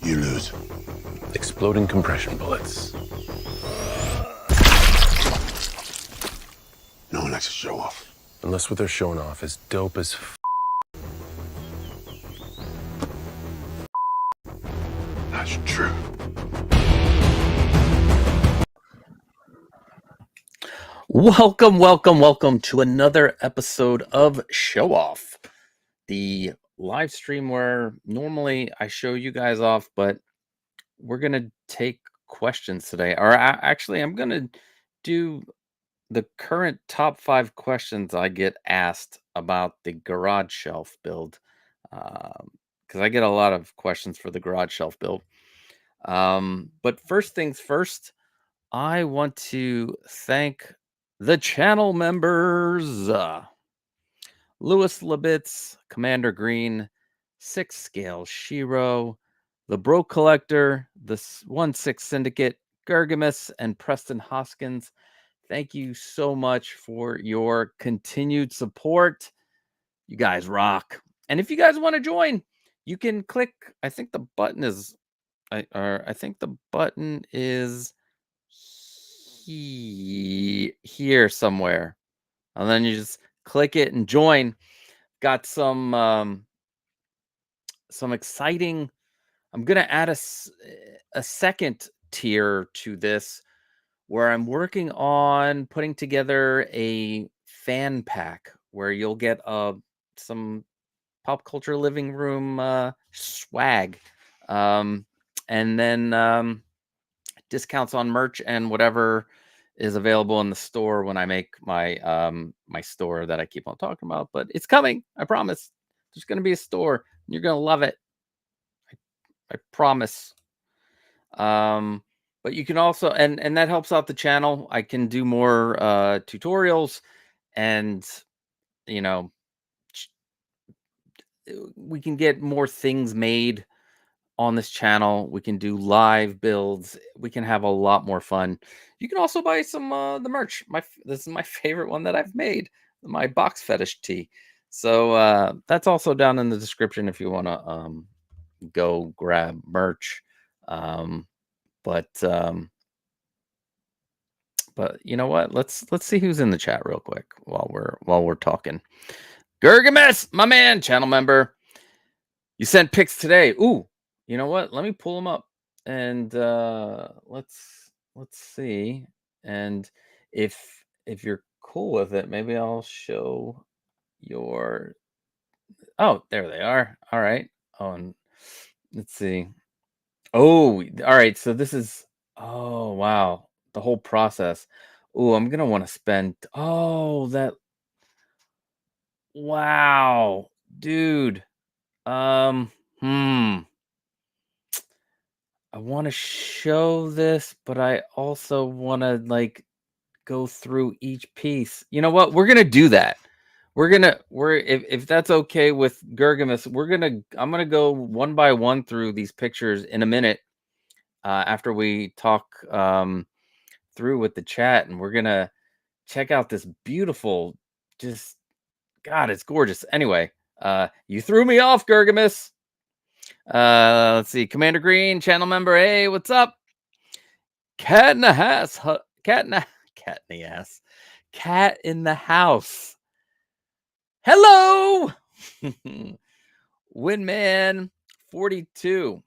You lose. Exploding compression bullets. No one likes to show off. Unless what they're showing off is dope as That's true. Welcome to another episode of Show Off, the live stream where normally I show you guys off, but we're going to take questions today. Or actually, I'm going to do the current top 5 questions I get asked about the garage shelf build, because I get a lot of questions for the garage shelf build. But first things first, I want to thank the channel members, Lewis Labitz, Commander Green, 6 Scale Shiro, the Bro Collector, the 1-6 Syndicate, Gergamus, and Preston Hoskins. Thank you so much for your continued support. You guys rock. And if you guys want to join, you can click, I think the button is here somewhere, and then you just click it and join. Got some exciting. I'm gonna add a second tier to this, where I'm working on putting together a fan pack where you'll get some pop culture living room swag, and then discounts on merch and whatever is available in the store when I make my my store that I keep on talking about. But it's coming, I promise. There's going to be a store, and you're going to love it. I promise. But you can also, and that helps out the channel. I can do more tutorials, and you know, we can get more things made on this channel. We can do live builds. We can have a lot more fun. You can also buy some the merch. This is my favorite one that I've made, my box fetish tee. So that's also down in the description if you want to go grab merch. But you know what? Let's see who's in the chat real quick while we're talking. Gergamus, my man, channel member. You sent pics today. Ooh, you know what? Let me pull them up, and let's see. And if you're cool with it, maybe I'll show your. Oh, there they are. All right. Oh, and let's see. Oh, all right. So this is. Oh, wow. The whole process. Oh, I'm gonna want to spend. Oh, that. Wow, dude. Hmm. I want to show this, but I also want to like go through each piece. You know what? We're gonna do that. If that's okay with Gergamus, I'm gonna go one by one through these pictures in a minute. After we talk through with the chat, and we're gonna check out this beautiful, just God, it's gorgeous. Anyway, you threw me off, Gergamus. Let's see. Commander Green, channel member. Hey, what's up? Cat in the ass. Cat in the ass. Cat in the house. Hello. Winman 42.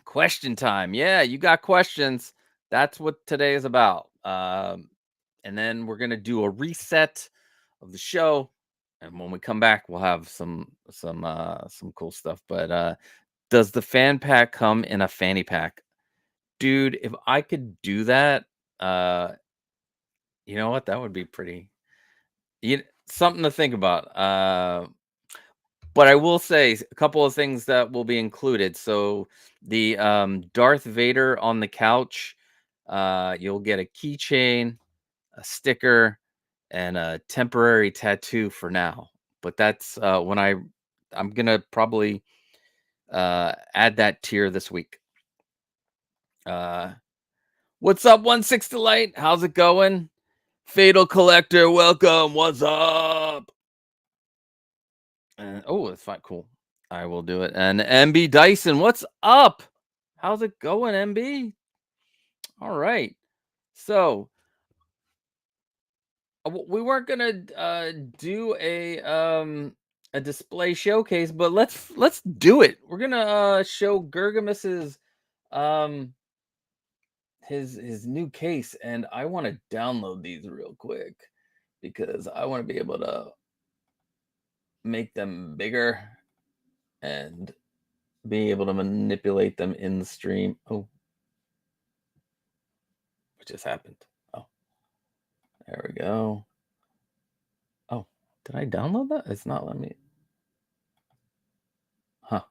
Question time. Yeah, you got questions. That's what today is about. And then we're gonna do a reset of the show. And when we come back, we'll have some cool stuff. But does the fan pack come in a fanny pack? Dude, if I could do that, you know what? That would be pretty something to think about. But I will say a couple of things that will be included. So the Darth Vader on the couch, you'll get a keychain, a sticker, and a temporary tattoo for now. But that's when I'm gonna probably add that tier this week. What's up, 1/6 Light? How's it going? Fatal Collector, welcome. What's up? Oh, that's fine. Cool. I will do it. And MB Dyson, what's up? How's it going, MB? All right. So we weren't gonna do a display showcase, but let's do it. We're gonna show Gergamis's um his new case, and I want to download these real quick because I want to be able to make them bigger and be able to manipulate them in the stream. Oh, what just happened? Oh, there we go. Oh, did I download that? It's not letting me. Huh.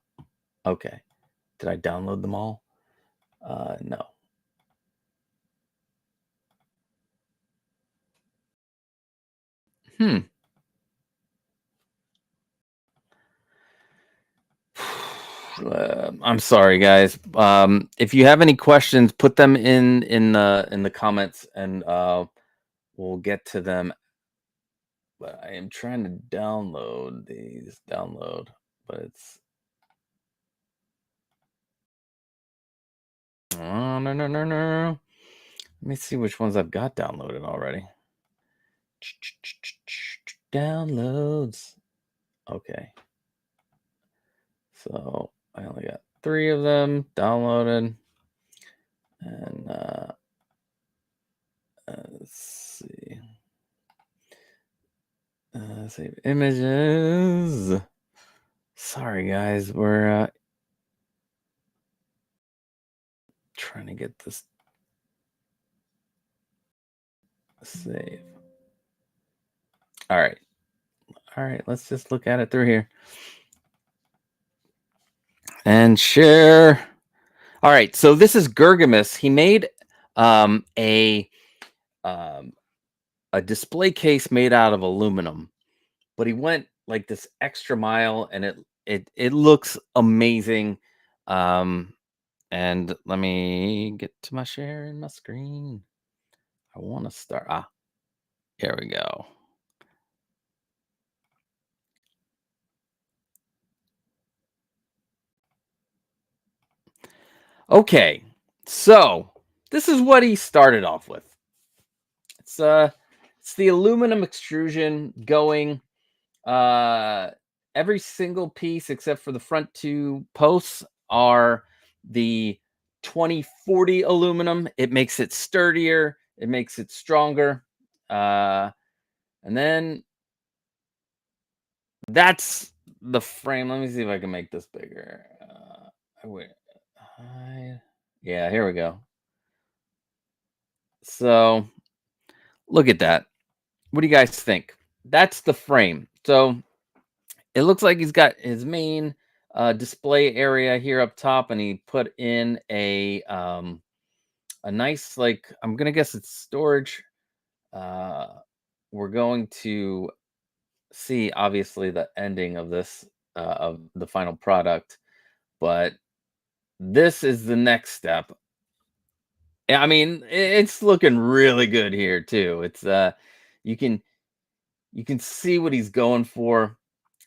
Okay. Did I download them all? No. Hmm. I'm sorry, guys. If you have any questions, put them in the comments, and we'll get to them. But I am trying to download these. Download, but it's oh, no. Let me see which ones I've got downloaded already. Downloads. Okay. So I only got 3 of them downloaded. And let's see. Save images. Sorry, guys. We're trying to get this save. All right. Let's just look at it through here and share. All right. So this is Gergamis. He made a display case made out of aluminum, but he went like this extra mile, and it looks amazing. And let me get to my share in my screen. I want to start. Here we go. Okay, so this is what he started off with. It's the aluminum extrusion going. Every single piece except for the front 2 posts are the 2040 aluminum. It makes it sturdier. It makes it stronger. And then that's the frame. Let me see if I can make this bigger. Yeah, here we go. So look at that. What do you guys think? That's the frame. So it looks like he's got his main display area here up top, and he put in a nice, like, I'm gonna guess it's storage. We're going to see obviously the ending of this of the final product, but this is the next step. I mean, it's looking really good here too. It's you can see what he's going for.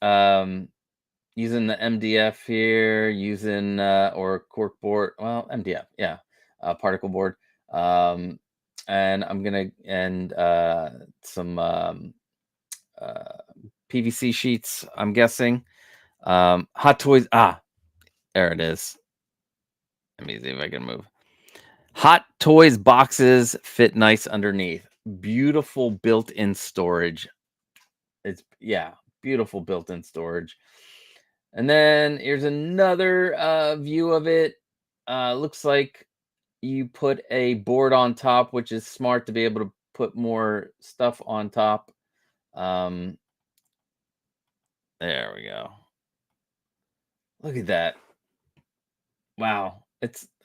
Using the MDF here, using or cork board. Well, MDF, yeah, particle board. And I'm gonna some PVC sheets. I'm guessing. Hot Toys. There it is. Let me see if I can move. Hot Toys boxes fit nice underneath. Beautiful built-in storage. Beautiful built-in storage. And then here's another view of it. Looks like you put a board on top, which is smart to be able to put more stuff on top. There we go. Look at that. Wow.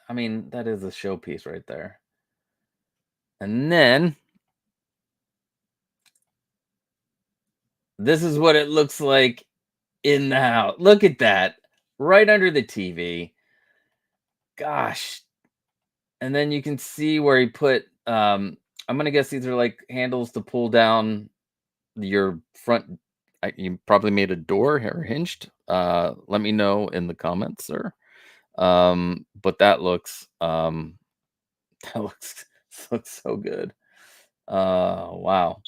I mean, that is a showpiece right there. And then this is what it looks like in the house. Look at that. Right under the TV. Gosh. And then you can see where he put I'm gonna guess these are like handles to pull down your front. You probably made a door or hinged. Let me know in the comments, sir. but that looks that looks so good. Wow.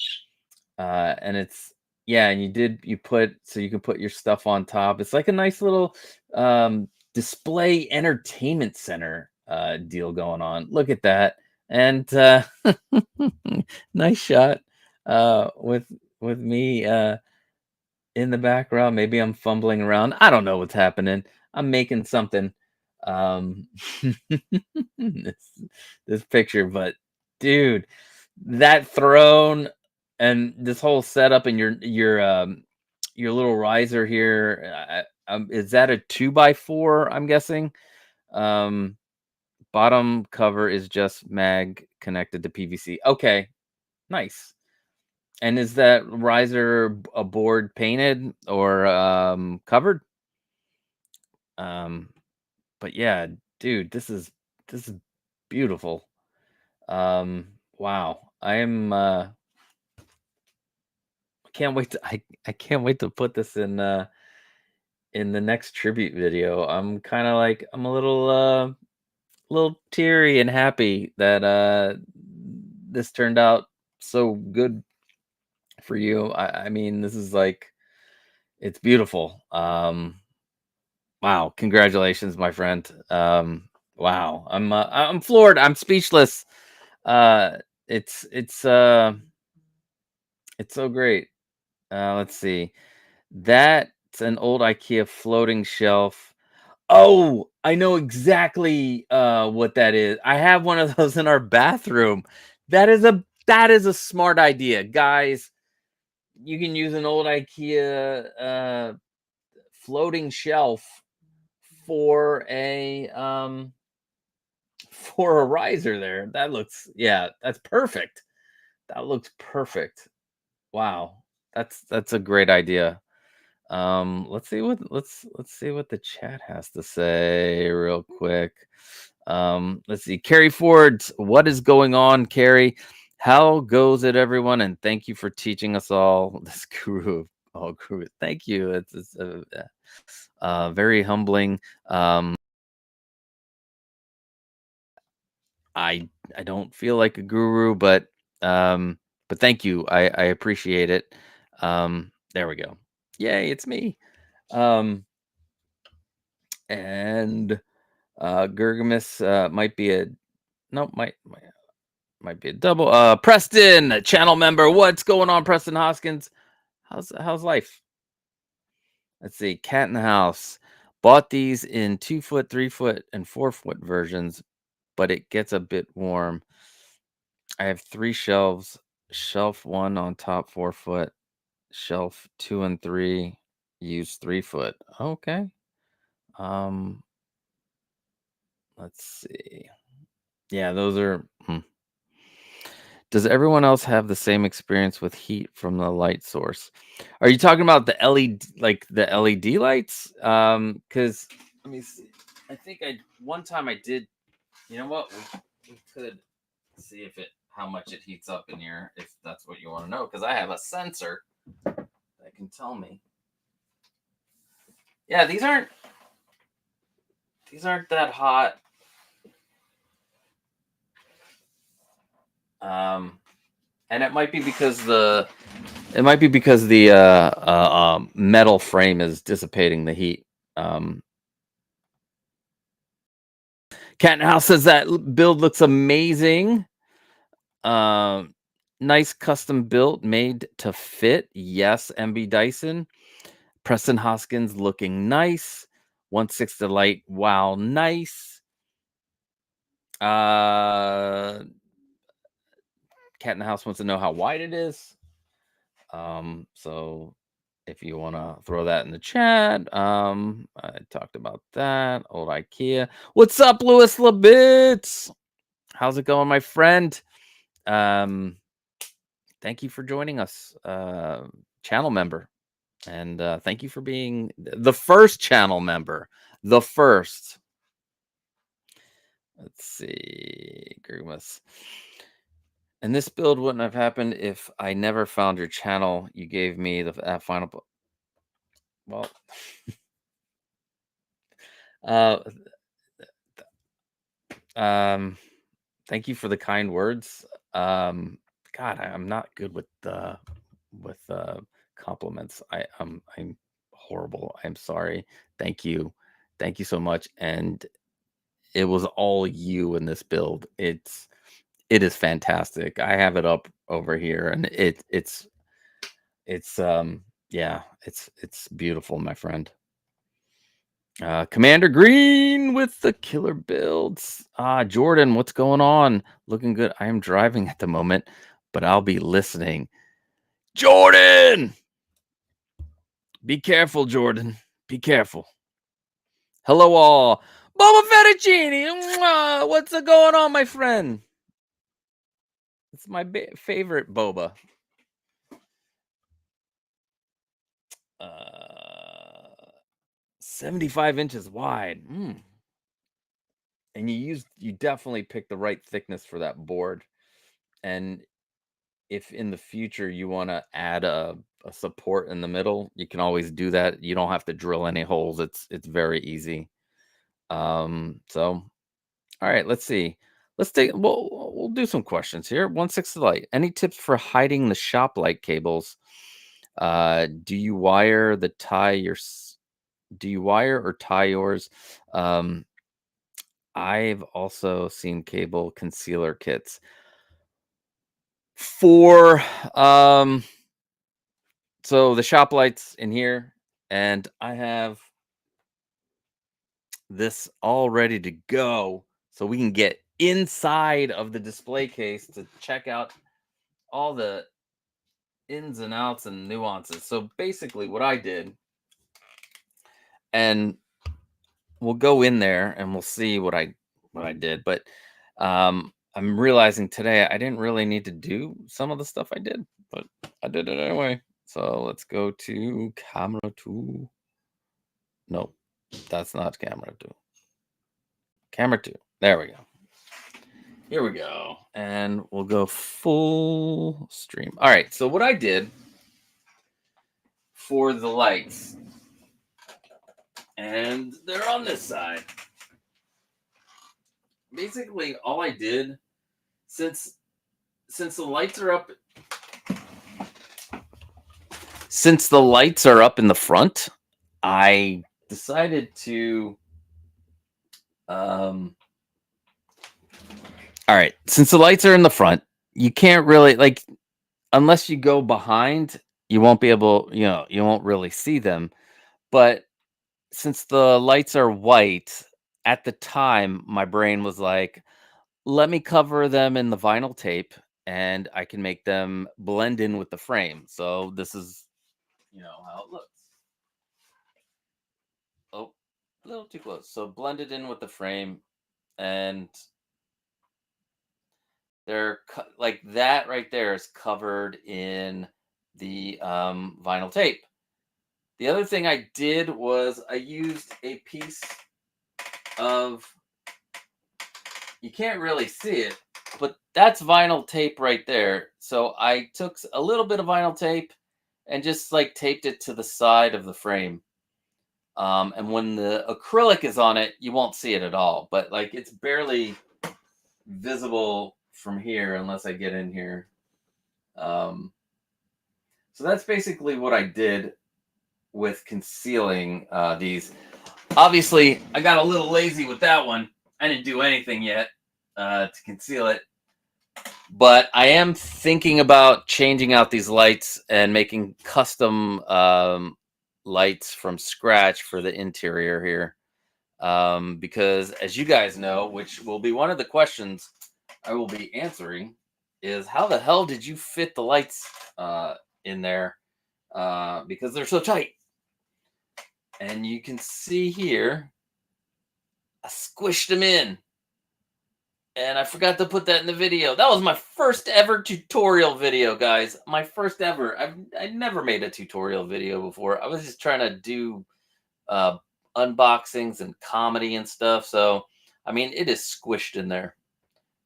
And it's yeah, and you put so you can put your stuff on top. It's like a nice little display entertainment center deal going on. Look at that. And nice shot with me in the background. Maybe I'm fumbling around. I don't know what's happening. I'm making something. Um this, this picture, but dude, that throne and this whole setup and your little riser here. Is that a 2x4? I'm guessing. Um, Bottom cover is just mag connected to PVC. Okay, nice. And is that riser a board painted or covered? Um, but yeah, dude, this is beautiful. Wow. Can't wait to I can't wait to put this in the next tribute video. I'm kind of like I'm a little teary and happy that this turned out so good for you. I mean, this is like it's beautiful. Wow, congratulations, my friend. Wow. I'm floored. I'm speechless. Uh it's it's uh it's so great. Let's see. That's an old IKEA floating shelf. Oh, I know exactly what that is. I have one of those in our bathroom. That is a smart idea, guys. You can use an old IKEA floating shelf for a for a riser there. That looks yeah, that's perfect. That looks perfect. Wow. That's a great idea. Let's see what the chat has to say real quick. Let's see. Carrie Ford, what is going on, Carrie? How goes it, everyone? And thank you for teaching us all this guru. Oh, guru. Thank you. It's very humbling. I I don't feel like a guru, but thank you. I appreciate it. There we go. Yay, it's me. Um, and Gergamus might be a no, might be a double. Preston, a channel member. What's going on, Preston Hoskins? How's life? Let's see. Cat in the house. Bought these in 2 foot, 3 foot, and 4 foot versions, but it gets a bit warm. I have three shelves. Shelf one on top 4 foot. Shelf two and three use 3 foot. Okay. Um. Let's see. Yeah, those are. Does everyone else have the same experience with heat from the light source? Are you talking about the LED, like the LED lights? Because let me see. I think I one time I did. You know what? We could see if it how much it heats up in here if that's what you want to know. Because I have a sensor that can tell me. Yeah, these aren't that hot. And it might be because the metal frame is dissipating the heat. Um, Cat in the House says that build looks amazing. Um, Nice custom built, made to fit. Yes, MB Dyson. Preston Hoskins looking nice. 1/6 the light. Wow, nice. Cat in the House wants to know how wide it is. So if you want to throw that in the chat, I talked about that. Old IKEA. What's up, Louis Labitz? How's it going, my friend? Thank you for joining us, channel member, and thank you for being the first channel member. The first. Let's see, Grimace. And this build wouldn't have happened if I never found your channel. You gave me the final. Well, uh, Thank you for the kind words. God, I'm not good with compliments. I'm horrible. I'm sorry. Thank you. Thank you so much. And it was all you in this build. It is fantastic. I have it up over here and it's yeah, it's beautiful, my friend. Commander Green with the killer builds. Jordan, what's going on? Looking good. I am driving at the moment, but I'll be listening. Jordan! Be careful, Jordan. Be careful. Hello, all. Boba Fettuccine! Mwah! What's going on, my friend? It's my favorite boba. 75 inches wide. And you definitely picked the right thickness for that board. And if in the future you want to add a support in the middle, you can always do that. You don't have to drill any holes. It's very easy. So all right, let's see. We'll do some questions here. 160 light. Any tips for hiding the shop light cables? Do you wire the tie your do you wire or tie yours? I've also seen cable concealer kits for so the shop lights in here, and I have this all ready to go so we can get inside of the display case to check out all the ins and outs and nuances. So basically what I did, and we'll go in there and we'll see what I did, but I'm realizing today I didn't really need to do some of the stuff I did, but I did it anyway. So let's go to camera 2. No, that's not camera 2. Camera 2. There we go. Here we go. And we'll go full stream. All right. So what I did for the lights, and they're on this side. Basically, all I did, since the lights are up, in the front, I decided to all right, since the lights are in the front, you can't really like unless you go behind, you won't be able, you won't really see them. But since the lights are white, at the time my brain was like, let me cover them in the vinyl tape and I can make them blend in with the frame. So this is, how it looks. Oh, a little too close. So blend it in with the frame, and they're like that right there is covered in the vinyl tape. The other thing I did was I used a piece of, you can't really see it, but that's vinyl tape right there. So I took a little bit of vinyl tape and just like taped it to the side of the frame. And when the acrylic is on it, you won't see it at all, but like it's barely visible from here unless I get in here. So that's basically what I did with concealing these. Obviously, I got a little lazy with that one. I didn't do anything yet to conceal it. But I am thinking about changing out these lights and making custom lights from scratch for the interior here. Because as you guys know, which will be one of the questions I will be answering, is how the hell did you fit the lights in there? Because they're so tight. And you can see here, I squished them in. And I forgot to put that in the video. That was my first ever tutorial video, guys. My first ever. I never made a tutorial video before. I was just trying to do unboxings and comedy and stuff. So, I mean, it is squished in there.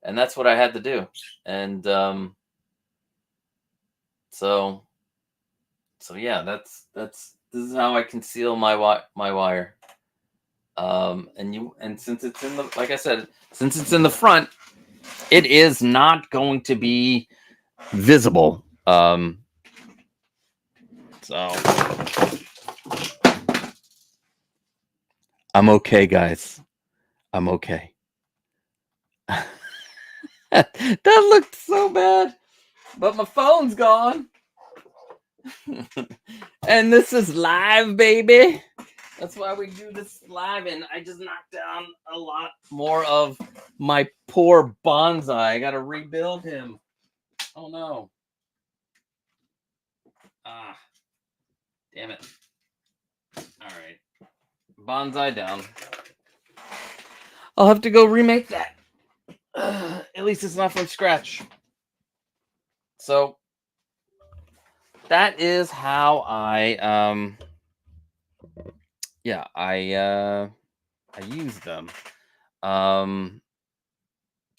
And that's what I had to do. And so yeah, this is how I conceal my wire. And since it's in the, like I said, since it's in the front, it is not going to be visible. So I'm okay, guys. I'm okay. That looked so bad, but my phone's gone. And this is live, baby. That's why we do this live, and I just knocked down a lot more of my poor bonsai. I gotta rebuild him. Oh no. Ah, damn it. All right. Bonsai down. I'll have to go remake that. At least it's not from scratch. So that is how I I use them.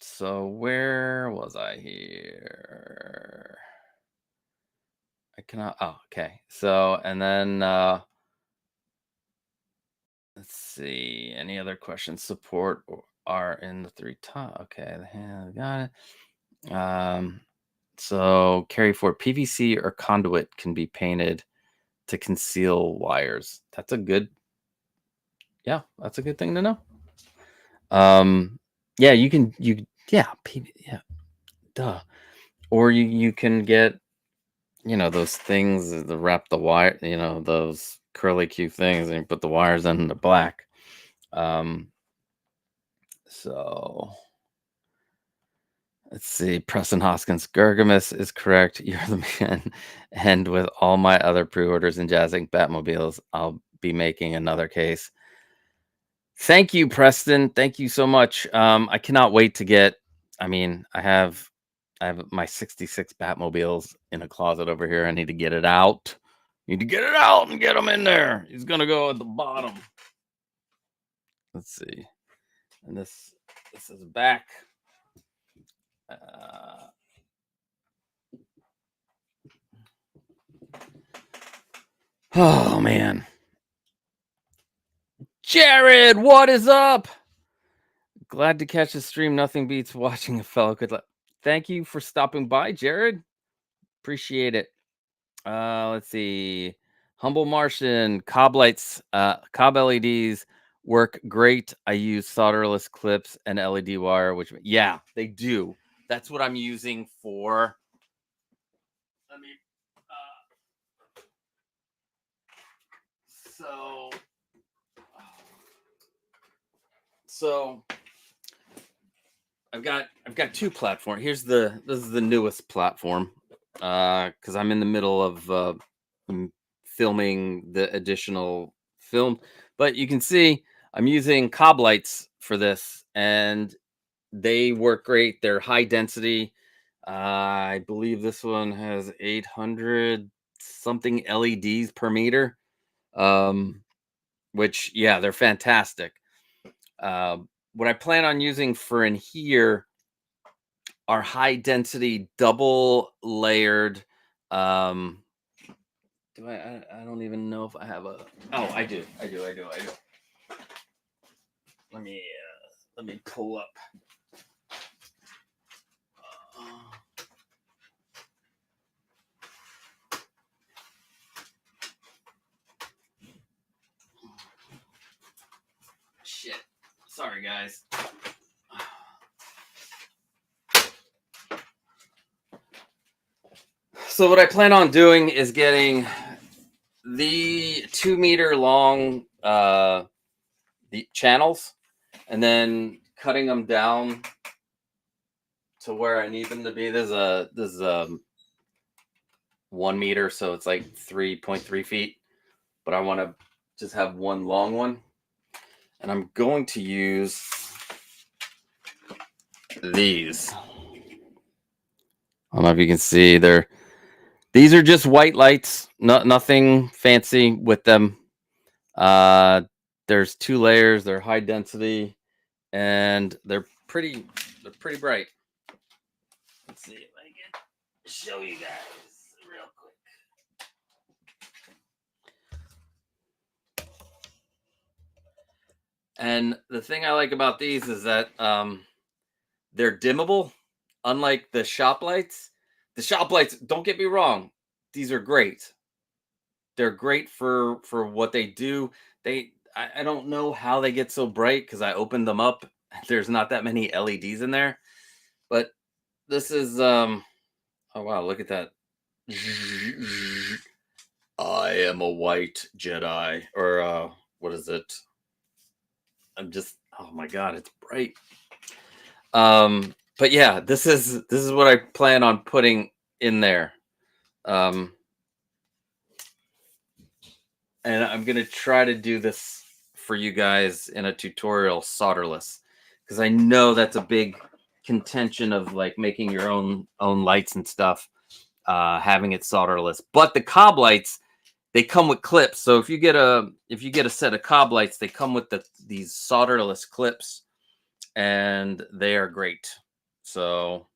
So where was I here? I cannot. Oh, okay. So and then let's see. Any other questions? Support are in the three top. Okay, got it. So carry forward PVC or conduit can be painted to conceal wires. That's a good. Yeah, that's a good thing to know. Yeah, you can. Yeah, duh. Or you can get, those things that wrap the wire, those curly Q things, and you put the wires in the black. So let's see. Preston Hoskins, Gargamus is correct. You're the man. And with all my other pre-orders and jazzing Batmobiles, I'll be making another case. Thank you, Preston. Thank you so much. I cannot wait to get. I have my 66 Batmobiles in a closet over here. I need to get it out. Need to get it out and get him in there. He's gonna go at the bottom. Let's see. And this is back. Oh man. Jared, what is up? Glad to catch the stream. Nothing beats watching a fellow. Good luck. Thank you for stopping by, Jared. Appreciate it. Let's see. Humble Martian, Cobb lights, Cobb LEDs work great. I use solderless clips and LED wire, which, yeah, they do. That's what I'm using for. Let me, so I've got two platforms. This is the newest platform, because I'm in the middle of filming the additional film, but you can see I'm using Cobb lights for this, and they work great. They're high density. I believe this one has 800 something LEDs per meter, which, yeah, they're fantastic. What I plan on using for in here are high density double layered. Do I don't even know if I have a. Oh, I do. Let me pull up. Shit. Sorry, guys. So what I plan on doing is getting the 2 meter long the channels, and then cutting them down to where I need them to be. This is 1 meter, so it's like 3.3 feet. But I want to just have one long one, and I'm going to use these. I don't know if you can see. These are just white lights, nothing fancy with them. There's 2 layers. They're high density, and they're pretty bright. Let's see if I can show you guys real quick. And the thing I like about these is that they're dimmable, unlike the shop lights. The shop lights, don't get me wrong, these are great. They're great for what they do. I don't know how they get so bright because I opened them up. There's not that many LEDs in there, but this is oh wow, look at that. I am a white Jedi. Or what is it? I'm just, oh my god, it's bright. But yeah, this is what I plan on putting in there. Um and I'm gonna try to do this for you guys in a tutorial solderless, because I know that's a big contention of like making your own lights and stuff, having it solderless. But the cob lights, they come with clips. So if you get a set of cob lights, they come with these solderless clips, and they are great. So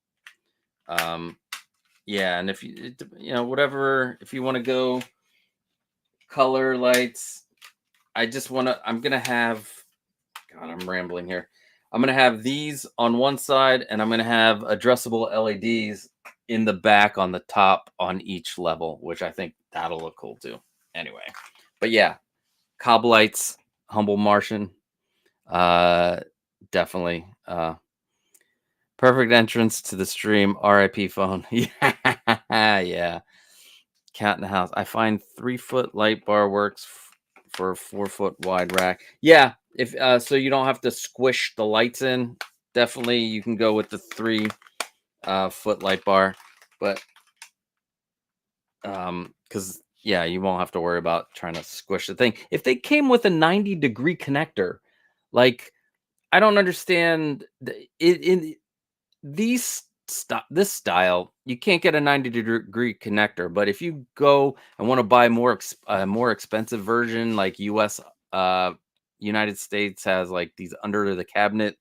yeah, and if whatever, if you want to go color lights, I'm gonna have, God, I'm rambling here. I'm gonna have these on one side, and I'm gonna have addressable LEDs in the back on the top on each level, which I think that'll look cool too. Anyway, but yeah, cob lights, humble Martian, uh, definitely. Perfect entrance to the stream. RIP phone. Yeah, yeah. Cat in the house. I find 3-foot light bar works for a 4-foot wide rack. Yeah, if so you don't have to squish the lights in. Definitely, you can go with the 3-foot light bar, but because yeah, you won't have to worry about trying to squish the thing. If they came with a 90-degree connector, like I don't understand in this style, you can't get a 90-degree connector. But if you go and want to buy more expensive version, like uh United States has like these under the cabinet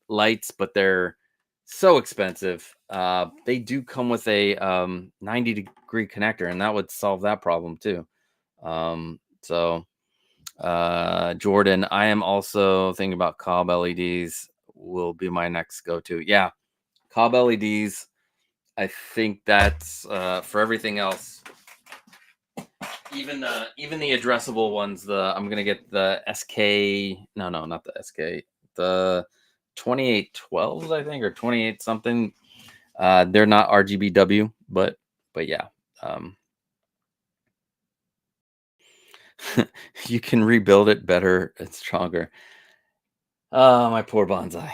lights, but they're so expensive. They do come with a 90-degree connector, and that would solve that problem too. So Jordan, I am also thinking about cob LEDs will be my next go-to. Yeah, cob LEDs. I think that's for everything else. Even the addressable ones. I'm gonna get the SK. No, not the SK. The 2812s, I think, or 28 something. They're not RGBW, but yeah. You can rebuild it better and stronger. Oh, my poor bonsai.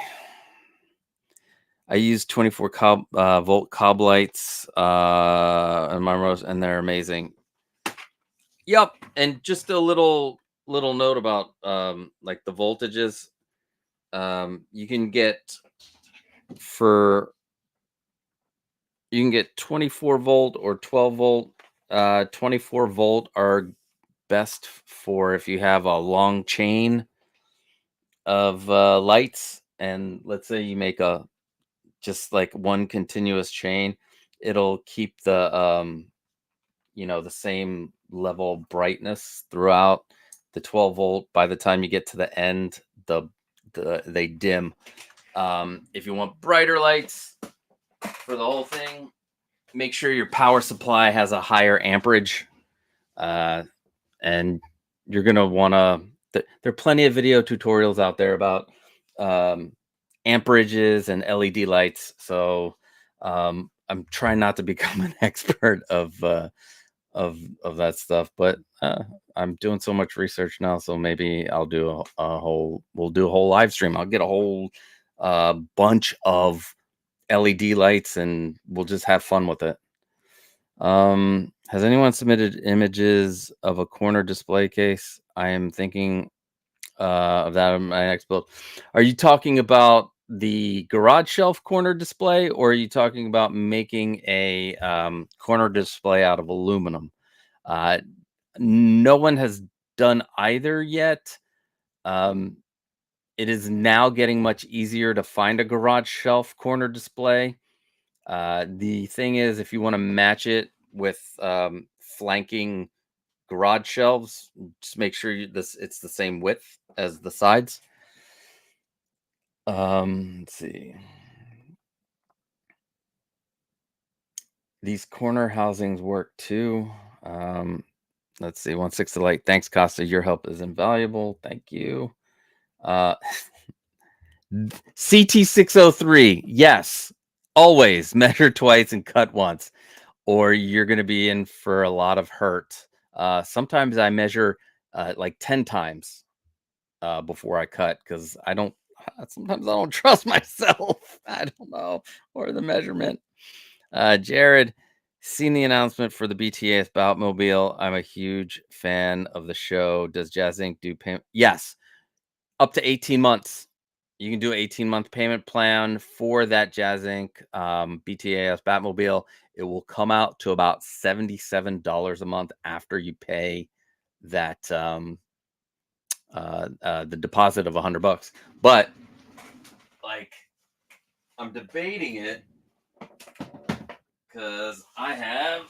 I use 24 volt cob lights on my rose, and they're amazing. Yep, and just a little note about like the voltages. You can get for you can get 24 volt or 12 volt. 24 volt are best for if you have a long chain of lights, and let's say you make a just like one continuous chain, it'll keep the same level of brightness throughout. The 12 volt, by the time you get to the end, they dim. If you want brighter lights for the whole thing, make sure your power supply has a higher amperage, and you're gonna want to. There are plenty of video tutorials out there about amperages and LED lights. So I'm trying not to become an expert of that stuff, but I'm doing so much research now, so maybe I'll do we'll do a whole live stream. I'll get a whole bunch of LED lights, and we'll just have fun with it. Has anyone submitted images of a corner display case? I am thinking of that in my next build. Are you talking about the garage shelf corner display, or are you talking about making a corner display out of aluminum? No one has done either yet. It is now getting much easier to find a garage shelf corner display. The thing is, if you want to match it with flanking garage shelves, just make sure it's the same width as the sides. Let's see. These corner housings work too. Um, let's see. 1/6 to light. Thanks, Costa. Your help is invaluable. Thank you. Uh, CT603. Yes. Always measure twice and cut once, or you're going to be in for a lot of hurt. Sometimes I measure like 10 times before I cut because I don't, sometimes I don't trust myself. I don't know, or the measurement. Jared, seen the announcement for the BTS Boutmobile. I'm a huge fan of the show. Does Jazz Inc. do payment? Yes, up to 18 months. You can do an 18-month payment plan for that Jazz Inc. BTAS Batmobile. It will come out to about $77 a month after you pay that the deposit of $100. But like, I'm debating it because I have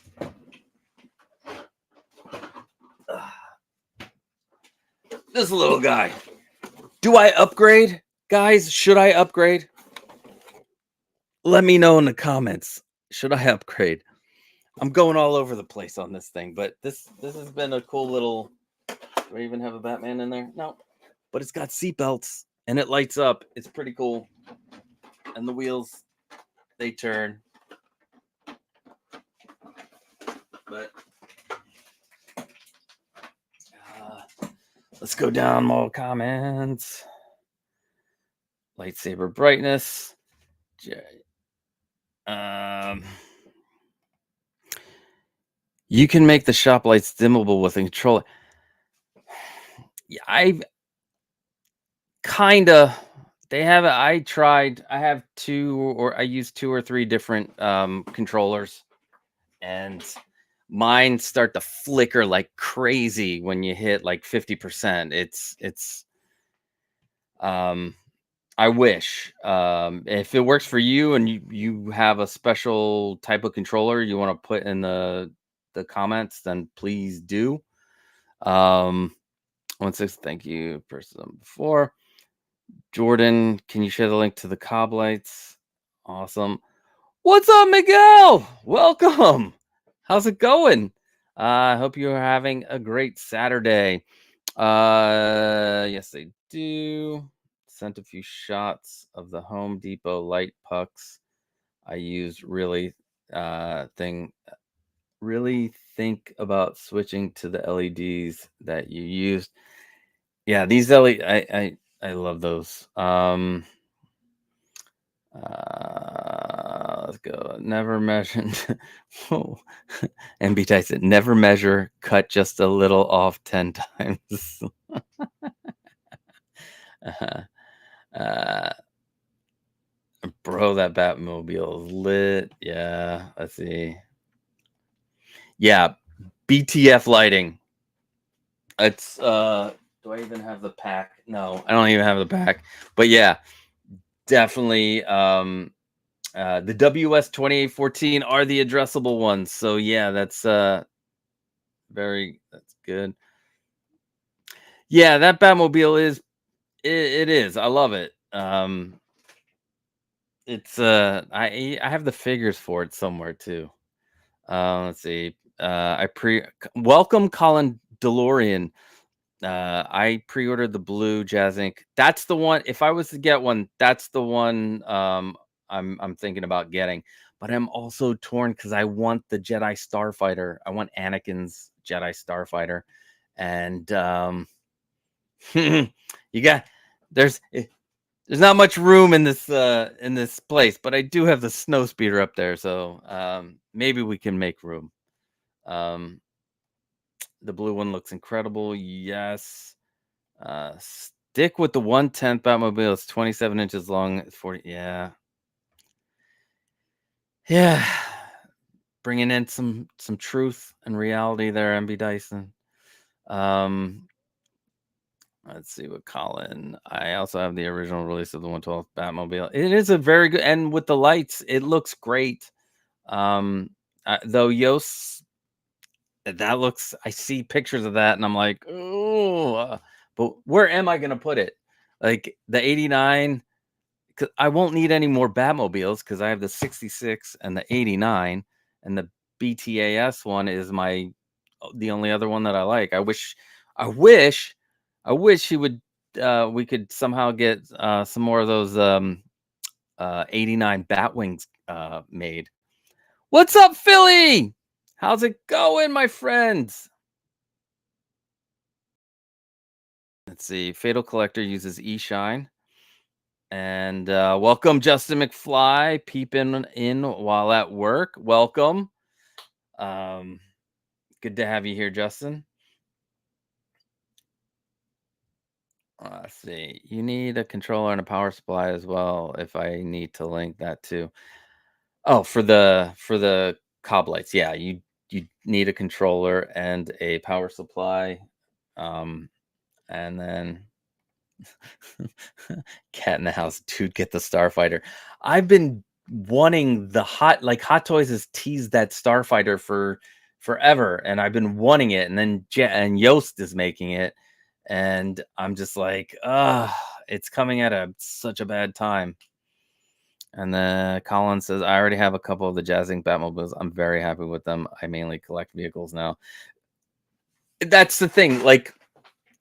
this little guy. Do I upgrade, guys? Should I upgrade? Let me know in the comments. Should I upgrade? I'm going all over the place on this thing, but this has been a cool little. Do I even have a Batman in there? No, but it's got seatbelts and it lights up. It's pretty cool, and the wheels they turn. But let's go down more comments. Lightsaber brightness. You can make the shop lights dimmable with a controller. Yeah, I've kinda. They have. I tried. I have I use 2 or 3 different controllers, and mine start to flicker like crazy when you hit like 50%. It's I wish if it works for you and you have a special type of controller you want to put in the comments, then please do. 1/6, thank you person before. Jordan, can you share the link to the cob lights? Awesome. What's up, Miguel? Welcome. How's it going? I hope you're having a great Saturday. Yes, I do. Sent a few shots of the Home Depot light pucks I used. Really think about switching to the LEDs that you used. Yeah, these LED, I love those. Let's go. Never measured. Whoa. MB Tyson. Never measure. Cut just a little off 10 times. uh, bro, that Batmobile is lit. Yeah. Let's see. Yeah. BTF lighting. It's do I even have the pack? No, I don't even have the pack. But yeah, definitely the WS2814 are the addressable ones. So yeah, that's that's good. Yeah, that Batmobile is it is. I love it. It's I have the figures for it somewhere too. Let's see. Welcome Colin DeLorean. I pre-ordered the blue Jazz Inc. That's the one. If I was to get one, that's the one I'm thinking about getting. But I'm also torn because I want the Jedi Starfighter. I want Anakin's Jedi Starfighter. And you got there's not much room in this place, but I do have the snow speeder up there, so maybe we can make room. The blue one looks incredible. Yes. Stick with the 1/10 Batmobile. It's 27 inches long. 40. Yeah. Yeah. Bringing in some truth and reality there, MB Dyson. Let's see what Colin. I also have the original release of the 112 Batmobile. It is a very good, and with the lights, it looks great. Though Yos, that looks. I see pictures of that, and I'm like, oh. But where am I gonna put it? Like the 89. 'cause I won't need any more Batmobiles because I have the 66 and the 89, and the BTAS one is the only other one that I like. I wish, I wish he would. We could somehow get some more of those 89 Batwings made. What's up, Philly? How's it going, my friends? Let's see. Fatal Collector uses eShine. And welcome, Justin McFly, peeping in while at work. Welcome. Um, Good to have you here, Justin. Let's see. You need a controller and a power supply as well. If I need to link that too. Oh, for the cob lights, yeah. You need a controller and a power supply. Um, and then Cat in the house, dude, get the Starfighter. I've been wanting Hot Toys has teased that Starfighter for forever, and I've been wanting it. And then and Yoast is making it, and I'm just like, it's coming at such a bad time. And then Colin says, I already have a couple of the Jazzing Batmobiles. I'm very happy with them. I mainly collect vehicles now. That's the thing, like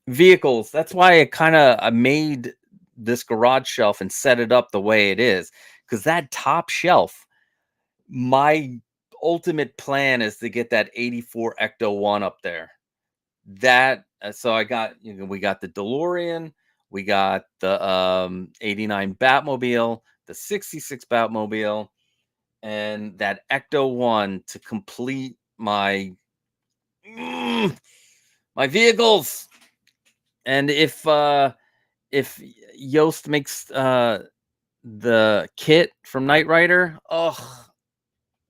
vehicles. That's why I made this garage shelf and set it up the way it is, because that top shelf, my ultimate plan is to get that 84 Ecto 1 up there. That so I got, we got the DeLorean, we got the 89 Batmobile, the 66 Batmobile, and that Ecto 1 to complete my my vehicles. And if Yoast makes the kit from Knight Rider,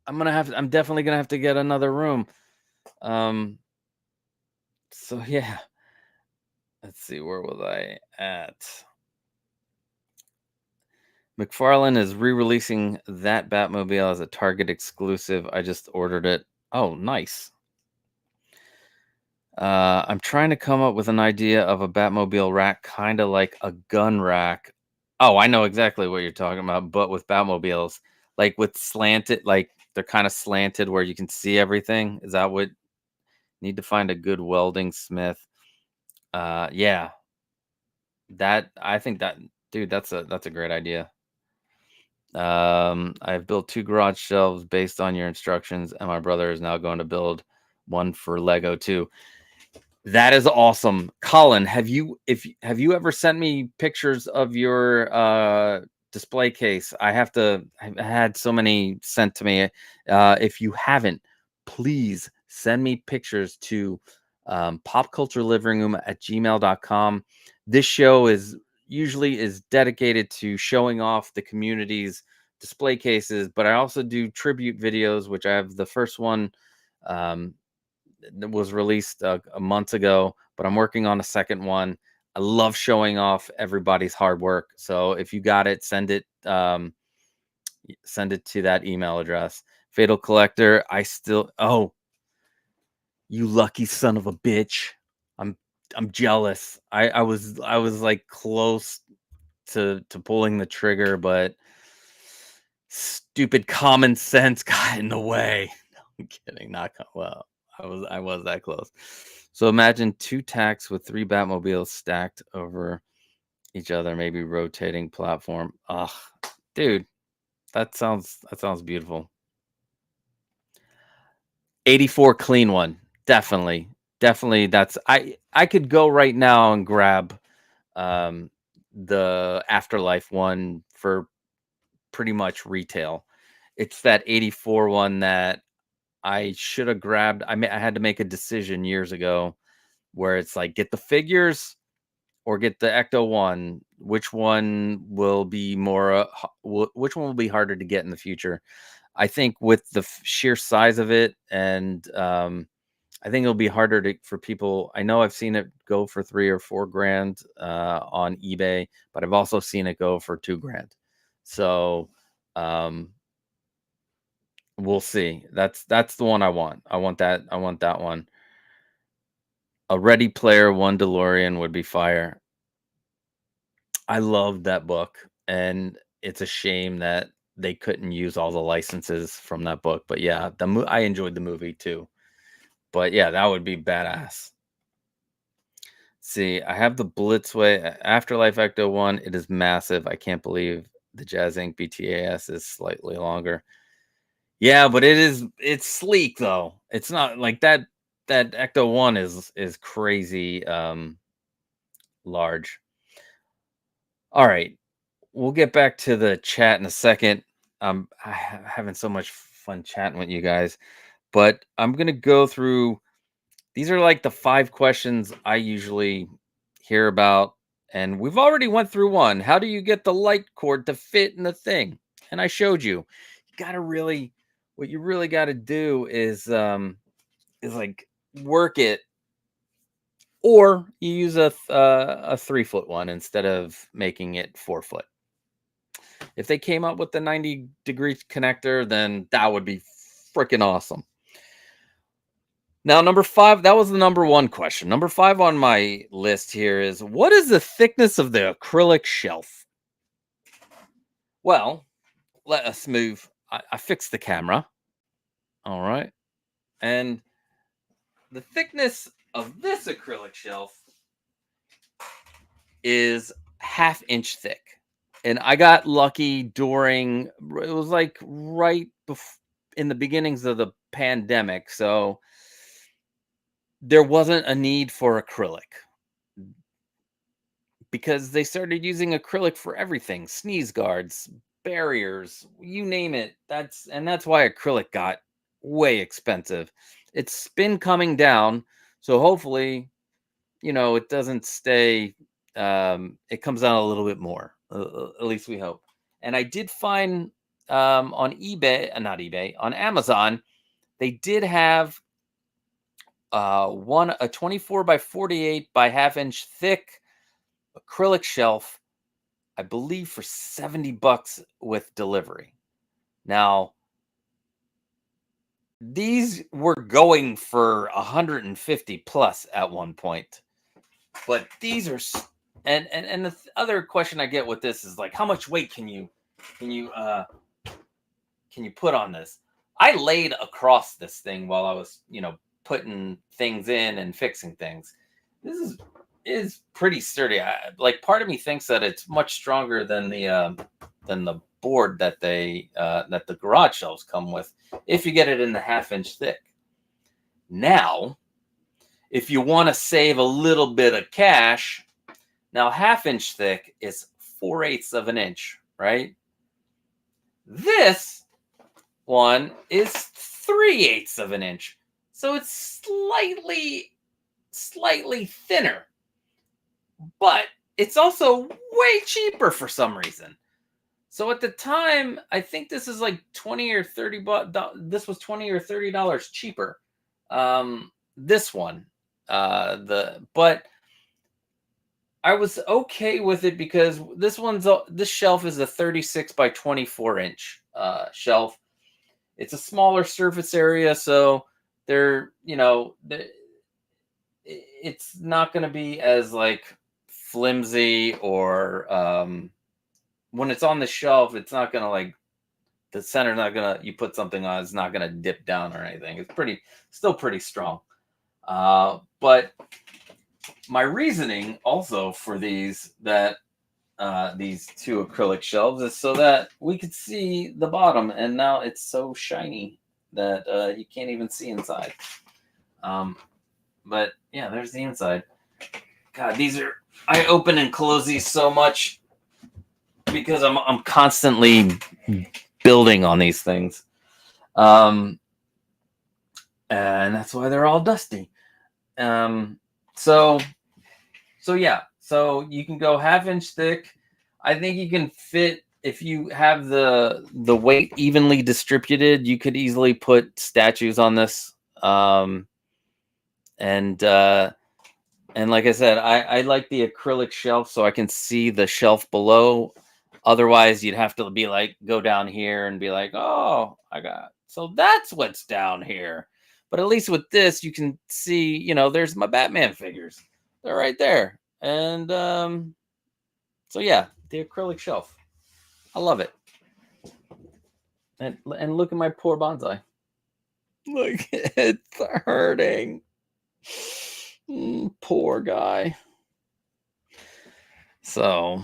I'm definitely gonna have to get another room. So yeah. Let's see, where was I at? McFarlane is re-releasing that Batmobile as a Target exclusive. I just ordered it. Oh, nice. I'm trying to come up with an idea of a Batmobile rack, kind of like a gun rack. Oh, I know exactly what you're talking about, but with Batmobiles, like with slanted, like they're kind of slanted where you can see everything. Is that what? Need to find a good welding smith. Yeah, that I think that, dude, that's a great idea. I've built 2 garage shelves based on your instructions, and my brother is now going to build one for Lego too. That is awesome. Colin, have you ever sent me pictures of your display case? I've had so many sent to me. If you haven't, please send me pictures to popculturelivingroom@gmail.com. This show is dedicated to showing off the community's display cases, but I also do tribute videos, which I have the first one that was released a month ago, but I'm working on a second one. I love showing off everybody's hard work. So if you got it, send it to that email address. Fatal Collector, you lucky son of a bitch. I'm I'm jealous. I was like close to pulling the trigger, but stupid common sense got in the way. No, I'm kidding. Well, I was that close. So imagine 2 tacks with 3 Batmobiles stacked over each other, maybe rotating platform. Ugh, dude, that sounds beautiful. 84 clean one. Definitely. Definitely I could go right now and grab um the Afterlife one for pretty much retail. It's that 84 one that I should have grabbed. I had to make a decision years ago where it's like, get the figures or get the Ecto one. Which one will be more? Which one will be harder to get in the future? I think with the sheer size of it, and I think it'll be harder for people. I know I've seen it go for 3 or 4 grand on eBay, but I've also seen it go for 2 grand. So um, we'll see. That's the one I want. I want that. I want that one. A Ready Player One DeLorean would be fire. I loved that book, and it's a shame that they couldn't use all the licenses from that book. But yeah, I enjoyed the movie too. But yeah, that would be badass. See, I have the Blitzway Afterlife Ecto 1. It is massive. I can't believe the Jazz Inc. BTAS is slightly longer. Yeah, but it's sleek though. It's not like that Ecto 1 is crazy large. All right. We'll get back to the chat in a second. Having so much fun chatting with you guys, but I'm going to go through. These are like the 5 questions I usually hear about, and we've already went through one. How do you get the light cord to fit in the thing? And I showed you. You got to really, what you really got to do is like work it, or you use a 3-foot one instead of making it 4-foot. If they came up with the 90-degree connector, then that would be freaking awesome. Now, number 5, that was the number 1 question. Number 5 on my list here is, what is the thickness of the acrylic shelf? Well, let us move. I fixed the camera. All right. And the thickness of this acrylic shelf is 1/2 inch thick. And I got lucky during, it was like right in the beginnings of the pandemic. So there wasn't a need for acrylic because they started using acrylic for everything, sneeze guards, barriers, you name it. That's why acrylic got way expensive. It's been coming down, so hopefully, it doesn't stay, it comes down a little bit more, at least we hope. And I did find on eBay, not eBay, on Amazon, they did have a 24 by 48 by 1/2 inch thick acrylic shelf, I believe for $70 with delivery. Now, these were going for 150 plus at one point, but these are, and the other question I get with this is like, how much weight can you put on this? I laid across this thing while I was, putting things in and fixing things. This is pretty sturdy. Like, part of me thinks that it's much stronger than the board that that the garage shelves come with, if you get it in the 1/2 inch thick. Now, if you want to save a little bit of cash, now 1/2 inch thick is 4/8 of an inch, right? This one is 3/8 of an inch. So it's slightly thinner, but it's also way cheaper for some reason. So at the time, I think this is like 20 or 30 bucks. This was 20 or $30 cheaper. This one, but I was okay with it because this shelf is a 36 by 24 inch shelf. It's a smaller surface area, so it's not going to be as like flimsy, or when it's on the shelf, it's not going to, like, the center's not going to, you put something on, it's not going to dip down or anything. It's still pretty strong. But my reasoning also for these 2 acrylic shelves is so that we could see the bottom, and now it's so shiny that you can't even see inside. But yeah, there's the inside. God, I open and close these so much because I'm constantly building on these things. And that's why they're all dusty. So yeah, so you can go 1/2 inch thick. I think you can fit, if you have the weight evenly distributed, you could easily put statues on this. And like I said, I like the acrylic shelf so I can see the shelf below. Otherwise, you'd have to be like, go down here and be like, oh, so that's what's down here. But at least with this, you can see, there's my Batman figures. They're right there. And so yeah, the acrylic shelf. I love it. And look at my poor bonsai. Look, it's hurting. Poor guy. So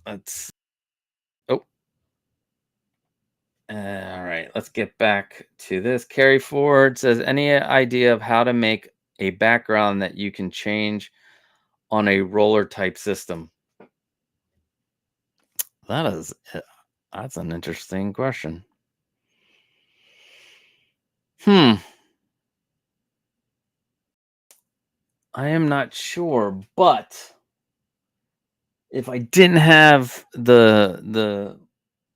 let's. Oh, all right. Let's get back to this. Carrie Ford says, any idea of how to make a background that you can change on a roller type system? That's an interesting question. I am not sure, but if I didn't have the